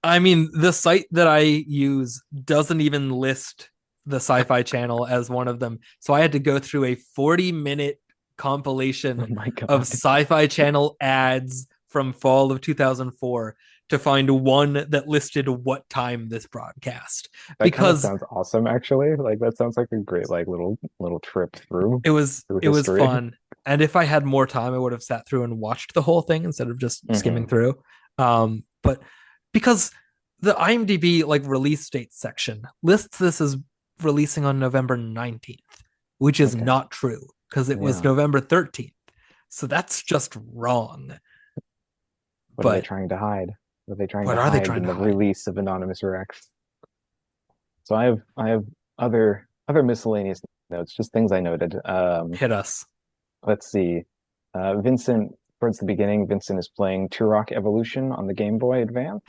I mean, the site that I use doesn't even list the Sci-Fi Channel as one of them. So I had to go through a 40-minute Oh compilation my of God. Sci-Fi Channel ads from fall of 2004 to find one that listed what time this broadcast. That kind of Because sounds awesome, actually. Like that sounds like a great like little trip it was it was history. fun. And if I had more time, I would have sat through and watched the whole thing instead of just skimming Hmm. through. But because the IMDb like release date section lists this as releasing on November 19th, which is Okay. not true because it was Yeah. November 13th. So that's just wrong. What are they But trying to hide? What are they trying what to are they hide trying in to the hide? release of Anonymous Rex? So I have other miscellaneous notes, just things I noted. Hit us. Let's see. Vincent, towards the beginning, Vincent is playing Turok Evolution on the Game Boy Advance.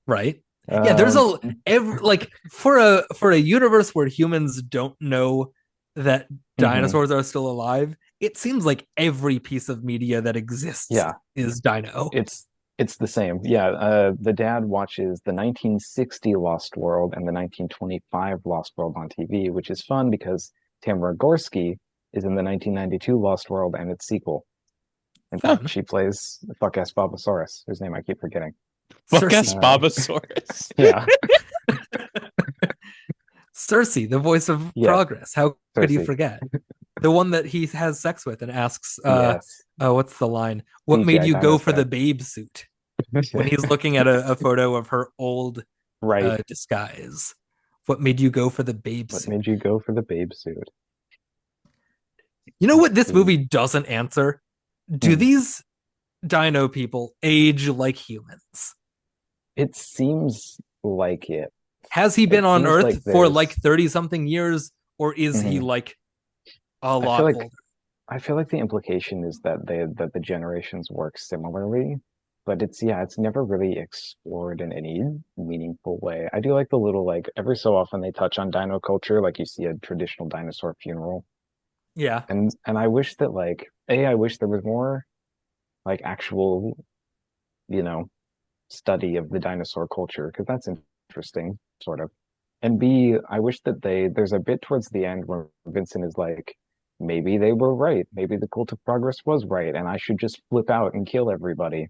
Right? Yeah, there's Um, like for a universe where humans don't know that mhm. dinosaurs are still alive, it seems like every piece of media that exists Yeah, is dino. it's the same. Yeah, the dad watches the 1960 Lost World and the 1925 Lost World on TV, which is fun because Tamara Gorski is in the 1992 Lost World and its sequel. And Fun. she plays the fuck-ass Bobosaurus, whose name I keep forgetting. Fuck ass Cersei. Bobosaurus. Yeah, Cersei, the voice of yeah, progress. How could you Cersei. forget? The one that he has sex with and asks, Yes, what's the line? What made CGI you go for the dinosaur. babe suit? When he's looking at a photo of her old Right. disguise. What made you go for the babe What suit? made you go for the babe suit? You know what this Hmm. movie doesn't answer? Do Hmm. these dino people age like humans? It seems like it. Has he been It on seems Earth like for like there's 30 something years, or is he mhm. like a I feel lot like older? I feel like the implication is that the generations work similarly, but it's never really explored in any meaningful way. I do like the little like every so often they touch on dino culture, like you see a traditional dinosaur funeral. Yeah, And I wish that like I wish there was more like actual, you know, study of the dinosaur culture because that's interesting, sort of. And B, I wish that there's a bit towards the end where Vincent is like, maybe they were right. Maybe the cult of progress was right, and I should just flip out and kill everybody.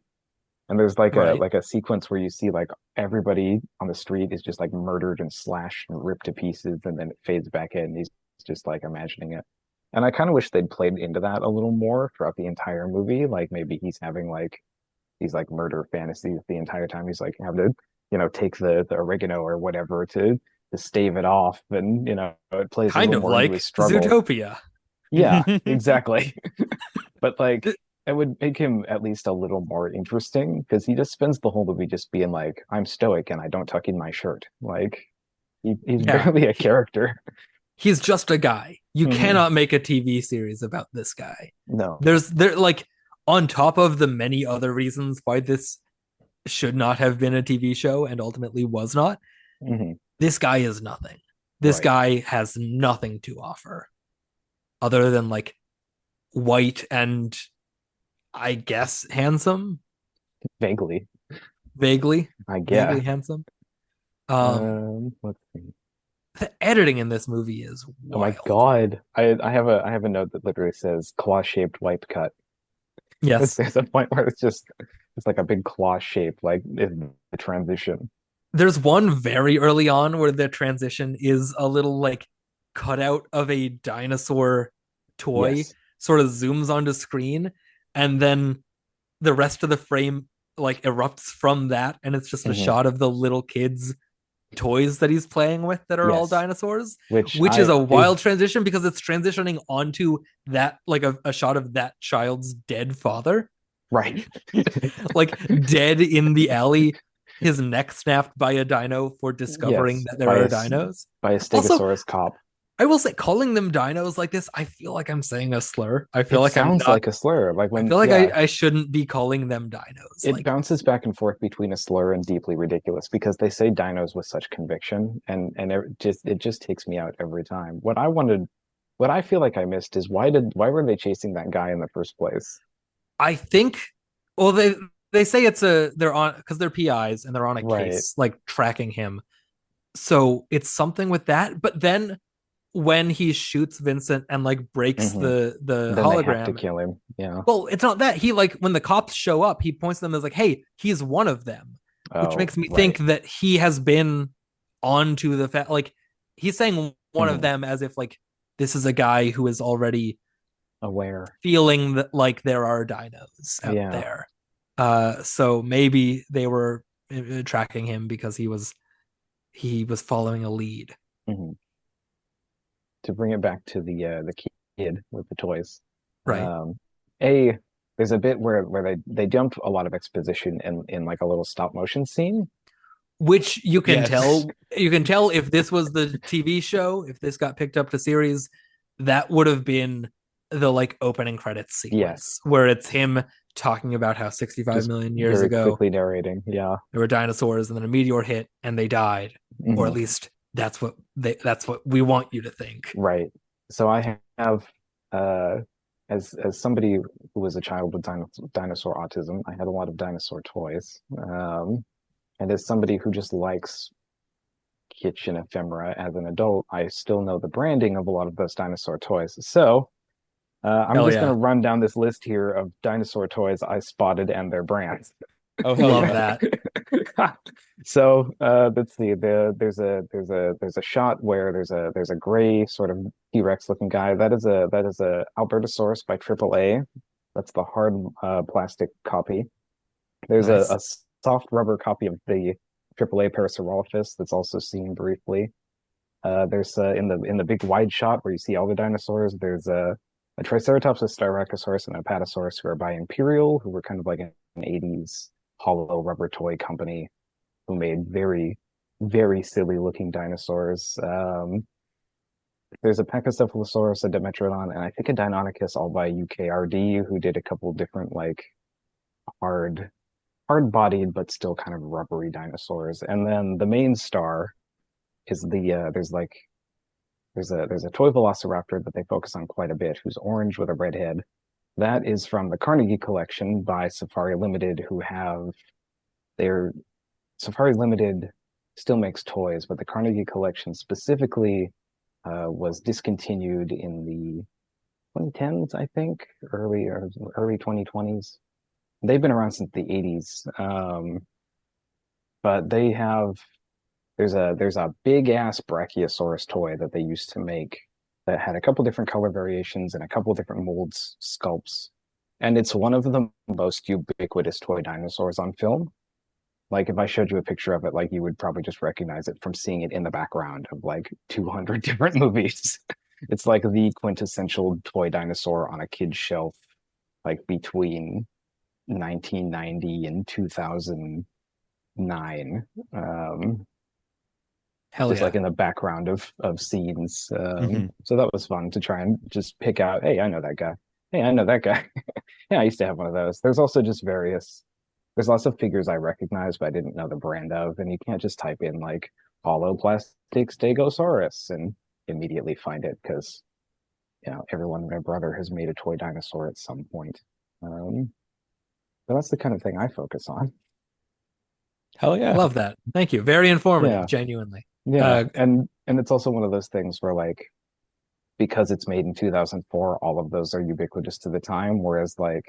And there's right. like a sequence where you see like everybody on the street is just like murdered and slashed and ripped to pieces, and then it fades back in. And he's just like imagining it. And I kind of wish they'd played into that a little more throughout the entire movie. Like maybe he's having like these like murder fantasies the entire time. He's like have to, take the oregano or whatever to stave it off, and it plays a Kind little of more into his like struggle. Zootopia. Yeah, exactly. But like it would make him at least a little more interesting because he just spends the whole movie just being like, I'm stoic and I don't tuck in my shirt. Like he's Yeah, barely a character. he's just a guy. You Hmm. cannot make a TV series about this guy. No. There like on top of the many other reasons why this should not have been a TV show and ultimately was not, Hmm. this guy is nothing. This Right. guy has nothing to offer other than like white and I guess handsome, Vaguely, vaguely, I vaguely guess. handsome. Let's see. The editing in this movie is Oh my wild. God. I have a note that literally says claw-shaped wipe cut. Yes, There's a point where it's like a big claw shape, like in the transition. there's one very early on where the transition is a little like cutout of a dinosaur toy, Yes. sort of zooms onto screen, and then the rest of the frame like erupts from that, and it's just a Hmm. shot of the little kids toys that he's playing with that are all Yes. dinosaurs, Which which is I a is wild transition because it's transitioning onto that like a shot of that child's dead father, right. like dead in the alley, his neck snapped by a dino for discovering Yes, that there are dinos. by a Also, Stegosaurus cop. I will say calling them dinos like this, I feel like I'm saying a slur. I feel It like I'm sounds not. like a slur. Like I when, feel like yeah, I shouldn't be calling them dinos. it Like, bounces back and forth between a slur and deeply ridiculous because they say dinos with such conviction, and it just takes me out every time. What I feel like I missed is why were they chasing that guy in the first place? I think, well, they say it's a they're on because they're PIs and they're on a Right. case like tracking him. So it's something with that. But then when he shoots Vincent and like breaks Hmm. the Then they have to hologram, kill him. Yeah. well, it's not that he like when the cops show up, he points to them as like, "Hey, he's one of them," which Oh, makes me think right. that he has been onto the fact like he's saying one of Hmm. them as if like this is a guy who is already Aware. feeling that like there are dinos out Yeah. there. So maybe they were tracking him because he was following a lead. Hmm. To bring it back to the kid with the toys. Right. Um, a there's a bit where they dump a lot of exposition in like a little stop motion scene. Which Yes. you can tell if this was the TV show, if this got picked up to series, that would have been the like opening credits sequence Yes, where it's him talking about how 65 just million years very ago quickly narrating. Yeah. there were dinosaurs and then a meteor hit and they died, or at Hmm. least that's what we want you to think. Right. So I have uh as somebody who was a child with dinosaur autism, I had a lot of dinosaur toys. And as somebody who just likes kitchen ephemera as an adult, I still know the branding of a lot of those dinosaur toys. So I'm Hell just going yeah. to run down this list here of dinosaur toys I spotted and their brands. Oh hell Love yeah. that. So let's see. There's a shot where there's a gray sort of T-Rex looking guy. That is a Albertosaurus by AAA. That's the hard plastic copy. There's Nice. a soft rubber copy of the AAA Parasaurolophus that's also seen briefly. There's in the big wide shot where you see all the dinosaurs. There's a Triceratops, a Styracosaurus, and a Apatosaurus who are by Imperial, who were kind of like an '80s hollow rubber toy company who made very very silly looking dinosaurs. There's a Pachycephalosaurus, a Dimetrodon, and I think a Deinonychus all by UKRD who did a couple different like hard hard-bodied but still kind of rubbery dinosaurs. And then the main star is there's a toy velociraptor that they focus on quite a bit, who's orange with a red head. That is from the Carnegie collection by Safari Limited, who have their Safari Limited still makes toys, but the Carnegie collection specifically was discontinued in the 2010s, I think, early 2020s. They've been around since the 80s, but they have there's a big ass Brachiosaurus toy that they used to make that had a couple different color variations and a couple different molds, sculpts, and it's one of the most ubiquitous toy dinosaurs on film. Like if I showed you a picture of it, like you would probably just recognize it from seeing it in the background of like 200 different movies. It's like the quintessential toy dinosaur on a kid's shelf, like between 1990 and 2009. Hell Just yeah. like in the background of scenes. Hmm. So that was fun to try and just pick out, hey, I know that guy. Hey, I know that guy. Yeah, I used to have one of those. There's also just there's lots of figures I recognize, but I didn't know the brand of, and you can't just type in like holoplastic stegosaurus and immediately find it because everyone and their brother has made a toy dinosaur at some point. Um, but that's the kind of thing I focus on. Hell yeah. Love that. Thank you. Very informative, Yeah, genuinely. yeah, Uh, and it's also one of those things where like because it's made in 2004, all of those are ubiquitous to the time. Whereas, like,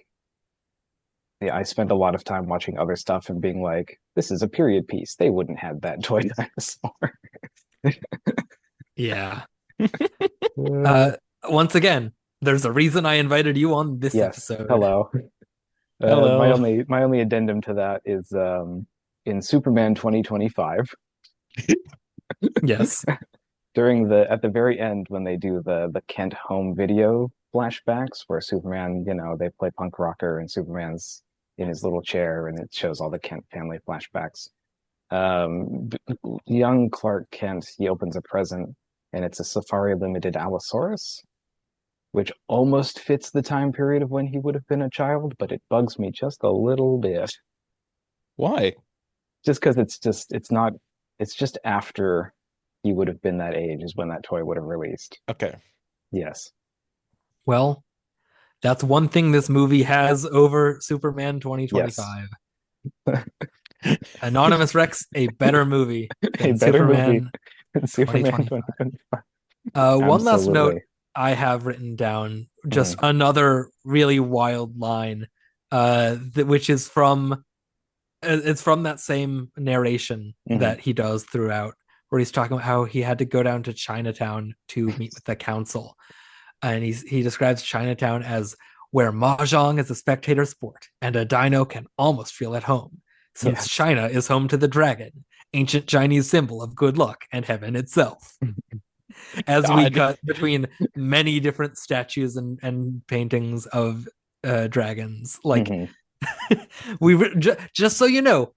yeah, I spent a lot of time watching other stuff and being like, this is a period piece. They wouldn't have that toy dinosaur. yeah. Uh, Uh, Once again, there's a reason I invited you on this yes. episode. Hello. My Hello. only addendum to that is in Superman 2025 Yes. during the at the very end when they do the Kent home video flashbacks where Superman, they play punk rocker and Superman's in his little chair and it shows all the Kent family flashbacks. Young Clark Kent, he opens a present and it's a Safari Limited Allosaurus, which almost fits the time period of when he would have been a child, but it bugs me just a little bit. Why? Just because it's just after he would have been that age is when that toy would have released. Okay. Yes. Well, that's one thing this movie has over Superman Yes. 2025. Anonymous Rex, a better movie A than better movie Superman than Superman 2025. 2025. One last note Absolutely. I have written down, just Mhm. another really wild line, which is from it's from that same narration Mhm. that he does throughout, where he's talking about how he had to go down to Chinatown to meet with the council, and he describes Chinatown as where mahjong is a spectator sport and a dino can almost feel at home, since Yes. China is home to the dragon, ancient Chinese symbol of good luck and heaven itself. As we God. cut between many different statues and paintings of dragons, like Mhm. just so you know,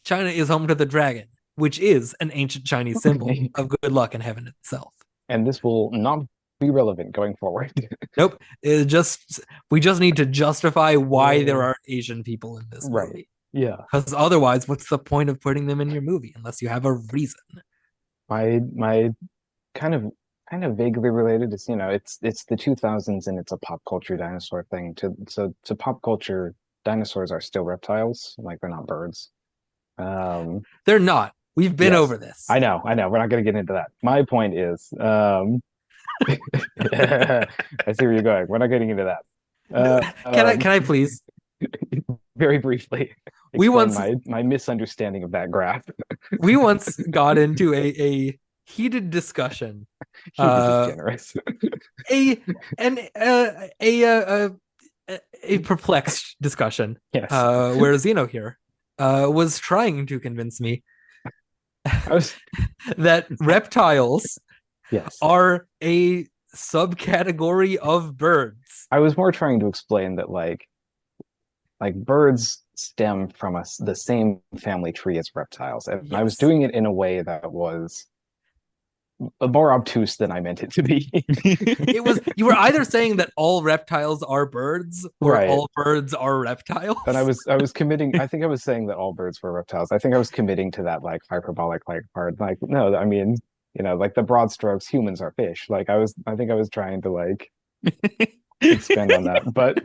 China is home to the dragon, which is an ancient Chinese symbol of good luck and heaven itself. And this will not be relevant going forward. Nope. We just need to justify why there are Asian people in this Right. movie. Yeah. Because otherwise, what's the point of putting them in your movie unless you have a reason? My kind of vaguely related is, it's the 2000s and it's a pop culture dinosaur thing. To pop culture, dinosaurs are still reptiles, like they're not birds. Um, They're not. We've been yes. over this. I know. We're not going to get into that. My point is, I see where you're going. We're not getting into that. Can I please? Very briefly We explain once my misunderstanding of that graph. we once got into a heated discussion, Heated is uh, generous. a an a perplexed discussion, Yes. where Zeno here was trying to convince me I was that reptiles yes. are a subcategory of birds. I was more trying to explain that like birds stem from the same family tree as reptiles. And I was Yes. doing it in a way that was more obtuse than I meant it to be. It was you were either saying that all reptiles are birds or Right. all birds are reptiles. And I was committing. I think I was saying that all birds were reptiles. I think I was committing to that like hyperbolic like part. Like no, I mean, like the broad strokes, humans are fish. Like I think I was trying to like expand on that, but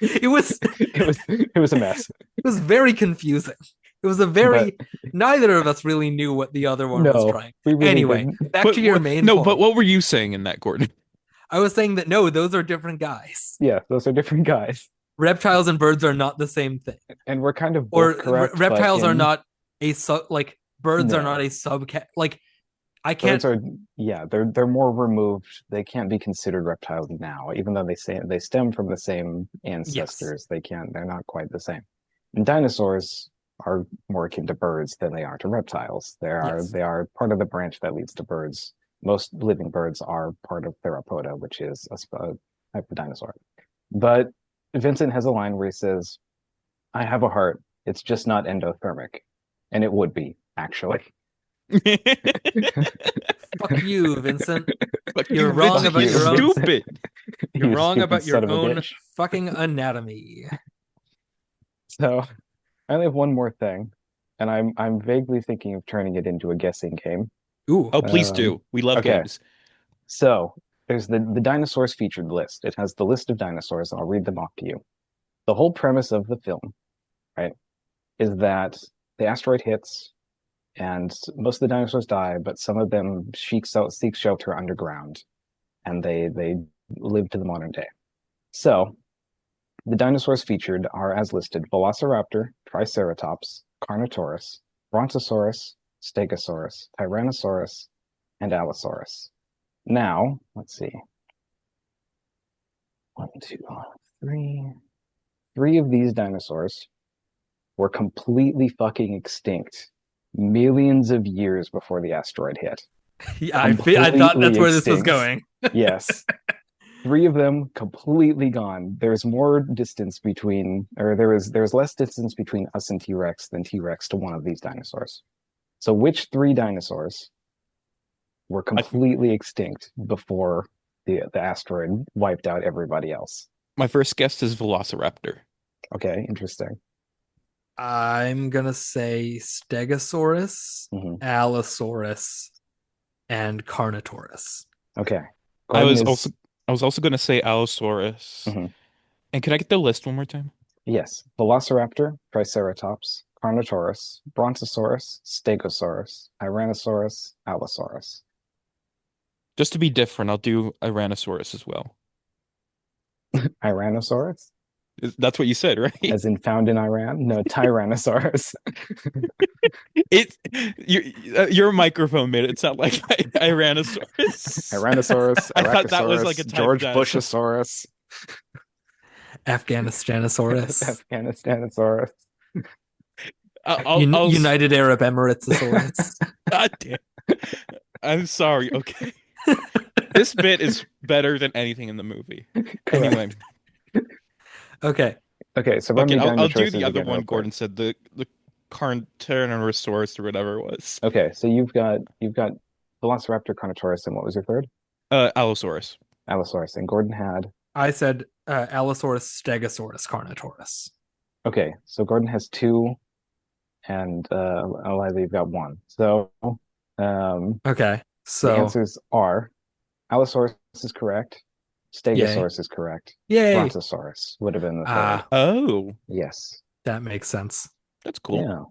it was it was a mess. it was very confusing. It was a very But neither of us really knew what the other one was no, trying. we really Anyway, didn't. back But to your what, main no, point. but what were you saying in that, Gordon? I was saying that no, those are different guys. Yeah, those are different guys, Reptiles and birds are not the same thing. and we're kind of Or both correct. reptiles but are in, not a sub like birds are no, not a subcat like I can't birds are yeah, they're more removed. They can't be considered reptiles now, even though they stem from the same yes. ancestors. They're not quite the same. And dinosaurs are more akin to birds than they are to reptiles. Yes. They are part of the branch that leads to birds. Most living birds are part of theropoda, which is a type of dinosaur. But Vincent has a line where he says, "I have a heart. It's just not endothermic," and it would be actually. Fuck you, Vincent. Fuck You're you, wrong Vincent, about you're your own stupid. You're You wrong stupid about son your of a own bitch. fucking anatomy. So I only have one more thing, and I'm vaguely thinking of turning it into a guessing game. Ooh. Oh, please Um, do. We love okay, games. so there's the dinosaurs featured list. It has the list of dinosaurs, and I'll read them off to you. The whole premise of the film, right, is that the asteroid hits, and most of the dinosaurs die, but some of them seek shelter underground, and they live to the modern day. So the dinosaurs featured are as listed: Velociraptor, Triceratops, Carnotaurus, Brontosaurus, Stegosaurus, Tyrannosaurus, and Allosaurus. Now, let's see. One, two, three. Three of these dinosaurs were completely fucking extinct millions of years before the asteroid hit. Yeah, I thought that's where this was Extinct. going. Yes. Three of them completely gone. There's more distance between, or there's less distance between us and T-Rex than T-Rex to one of these dinosaurs. So which three dinosaurs were completely extinct before the asteroid wiped out everybody else? My first guess is Velociraptor. Okay, interesting. I'm gonna say Stegosaurus, Hmm. Allosaurus, and Carnotaurus. Okay. I Gordon was is, also I was also gonna say Allosaurus. mhm. And can I get the list one more time? Yes, Velociraptor, Triceratops, Carnotaurus, Brontosaurus, Stegosaurus, Tyrannosaurus, Allosaurus. Just to be different, I'll do Tyrannosaurus as well. Tyrannosaurus, That's what you said, right? as in found in Iran? No, Tyrannosaurus. It your microphone made it sound like Tyrannosaurus. Tyrannosaurus, I thought that was like a Arachnosaurus, type of George dinosaur. Bushosaurus, Afghanistanosaurus, Afghanistanosaurus. I'll United Arab Emiratesaurus. God damn. I'm sorry. Okay. This bit is better than anything in the movie. Anyway, Okay. Okay, so run okay, me down your I'll do choices the other again one real quick. Gordon said, the Carnotaurus or whatever it was. Okay, so you've got Velociraptor, Carnotaurus, and what was your third? Allosaurus. Allosaurus. And Gordon had. I said Allosaurus, Stegosaurus, Carnotaurus. Okay, so Gordon has two, and Eliza, you've got one. So Okay. the So answers are Allosaurus is correct, yay. Stegosaurus is correct, Yay. Brontosaurus would have been the third. Ah, Oh, Yes. that makes sense. that's cool. Yeah.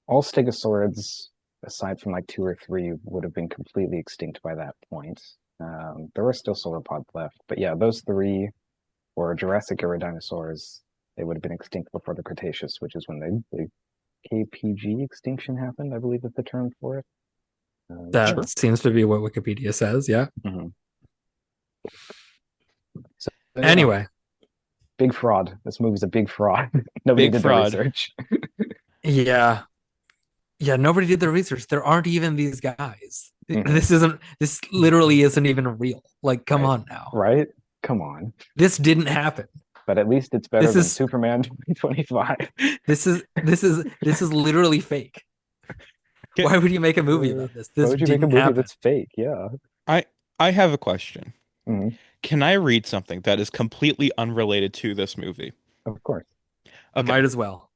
All stegosaurids, aside from like two or three, would have been completely extinct by that point. There were still sauropods left, but yeah, those three were Jurassic era dinosaurs. They would have been extinct before the Cretaceous, which is when the KPG extinction happened, I believe is the term for it. That Sure. seems to be what Wikipedia says. Yeah. Mhm. So, Anyway, big fraud. This movie's a big fraud. Nobody Big did fraud. the research. yeah. Yeah, nobody did the research. There aren't even these guys. Mhm. This literally isn't even real. Like, come Right. on now. Right? Come on. This didn't happen. but at least it's better This than is Superman 2025. this is literally fake. Get- Why would you make a movie Uh, about this? Why This would you make a didn't movie happen. that's fake? Yeah. I I have a question. Mhm. Can I read something that is completely unrelated to this movie? Of course. Okay. Might as well.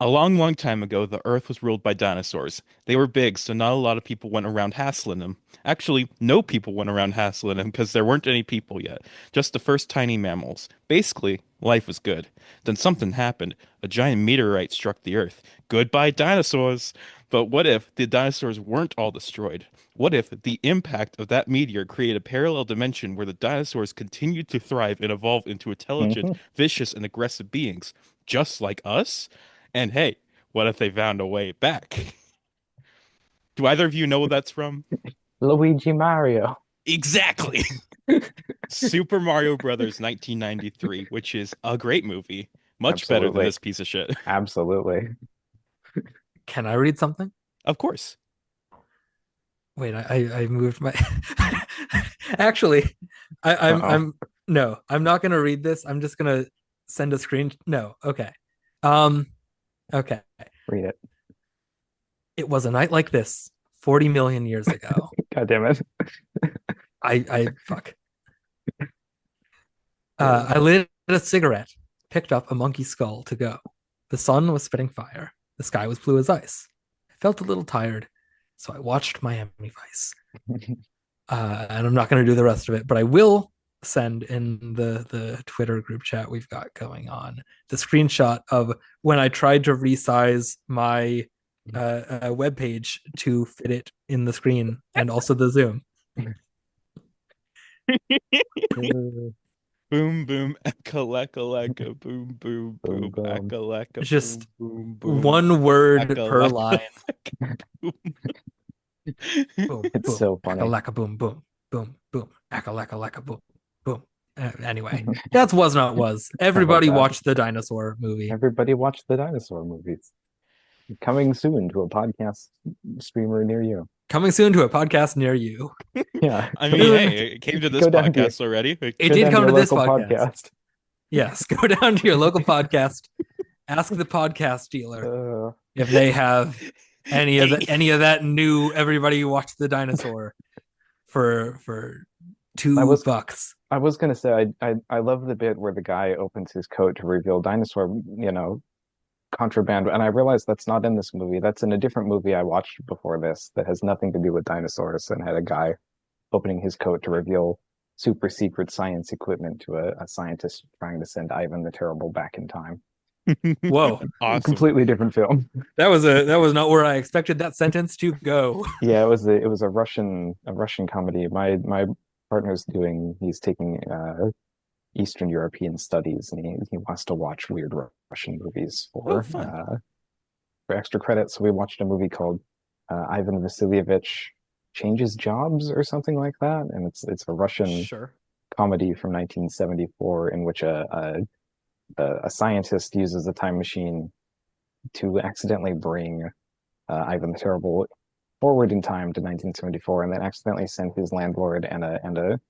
A long, long time ago, the Earth was ruled by dinosaurs. They were big, so not a lot of people went around hassling them. Actually, no people went around hassling them because there weren't any people yet. Just the first tiny mammals. Basically, life was good. Then something happened. A giant meteorite struck the Earth. Goodbye, dinosaurs. But what if the dinosaurs weren't all destroyed? What if the impact of that meteor created a parallel dimension where the dinosaurs continued to thrive and evolve into intelligent, Hmm. vicious, and aggressive beings, just like us? And hey, what if they found a way back? Do either of you know what that's from? Luigi Mario. Exactly. Super Mario Brothers 1993, which is a great movie. Much better than Absolutely. this piece of shit. Absolutely. Can I read something? Of course. Wait, I moved my actually Uh-oh. I'm not gonna read this. I'm just gonna send a screen. No, okay. Um okay. Read it. It was a night like this 40 million years ago. God damn it. I fuck. I lit a cigarette, picked up a monkey skull to go. The sun was spitting fire. The sky was blue as ice. I felt a little tired, so I watched Miami Vice. And I'm not going to do the rest of it, but I will send in the Twitter group chat we've got going on the screenshot of when I tried to resize my web page to fit it in the screen and also the zoom. Boom, boom, eka, boom, boom, Boom, boom, boom. eka, Just boom, boom, boom, one word per eka, line. Boom, It's boom, so aka funny. laka boom, boom, boom, boom, aka laka boom, boom. Anyway, that's was not was. I love Everybody that. watched the dinosaur movie. Everybody watch the dinosaur movies. Coming soon to a podcast streamer near you. Coming soon to a podcast near you. Yeah. I Go, mean, Soon, hey, it came to this go down to your podcast already. it go did down to come your to this local podcast. podcast. Yes, go down to your local podcast. Ask the podcast dealer if they have any of Hey. any of that new. Everybody watched the dinosaur for I was $2. I was gonna say I love the bit where the guy opens his coat to reveal dinosaur, contraband, and I realized that's not in this movie. That's in a different movie I watched before this that has nothing to do with dinosaurs and had a guy opening his coat to reveal super secret science equipment to a scientist trying to send Ivan the Terrible back in time. Whoa, Awesome. Completely different film. that was not where I expected that sentence to go. Yeah, it was a Russian comedy. My partner's he's taking Eastern European studies, and he wants to watch weird Russian movies Oh, fun. for extra credit. So we watched a movie called Ivan Vasilievich Changes Jobs or something like that, and it's a Russian Sure. comedy from 1974 in which a scientist uses a time machine to accidentally bring Ivan the Terrible forward in time to 1974, and then accidentally send his landlord and a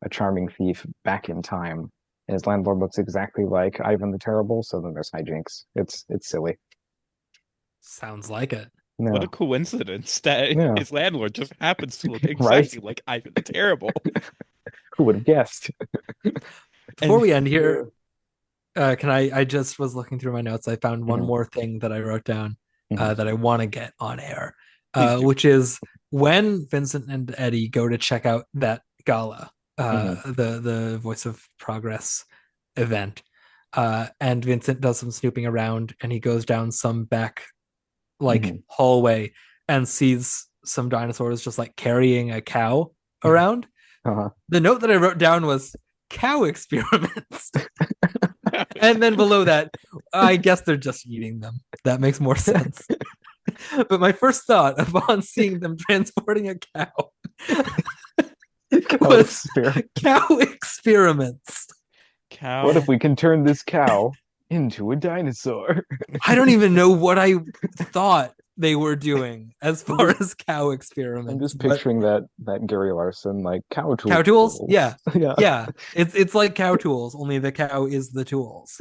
charming thief back in time. And his landlord looks exactly like Ivan the Terrible, so then there's hijinks. It's silly. Sounds like it. What a No, coincidence that yeah, his landlord just happens to look right? exactly like Ivan the Terrible. Who would have guessed? Before And we end here, can I just was looking through my notes. I found one Mhm, more thing that I wrote down mhm, that I want to get on air, please do. which is when Vincent and Eddie go to check out that gala, mhm, the Voice of Progress event, and Vincent does some snooping around, and he goes down some back like mhm. hallway and sees some dinosaurs just like carrying a cow around. Uh-huh. The note that I wrote down was cow experiments. And then below that, I guess they're just eating them. That makes more sense. But my first thought upon seeing them transporting a cow Cow was experiment. cow experiments. Cow. What if we can turn this cow into a dinosaur. I don't even know what I thought they were doing as I'm far just, as cow I'm experiments, just but picturing that Gary Larson like cow cow tools, tools. yeah, Yeah. yeah, it's like cow tools, only the cow is the tools.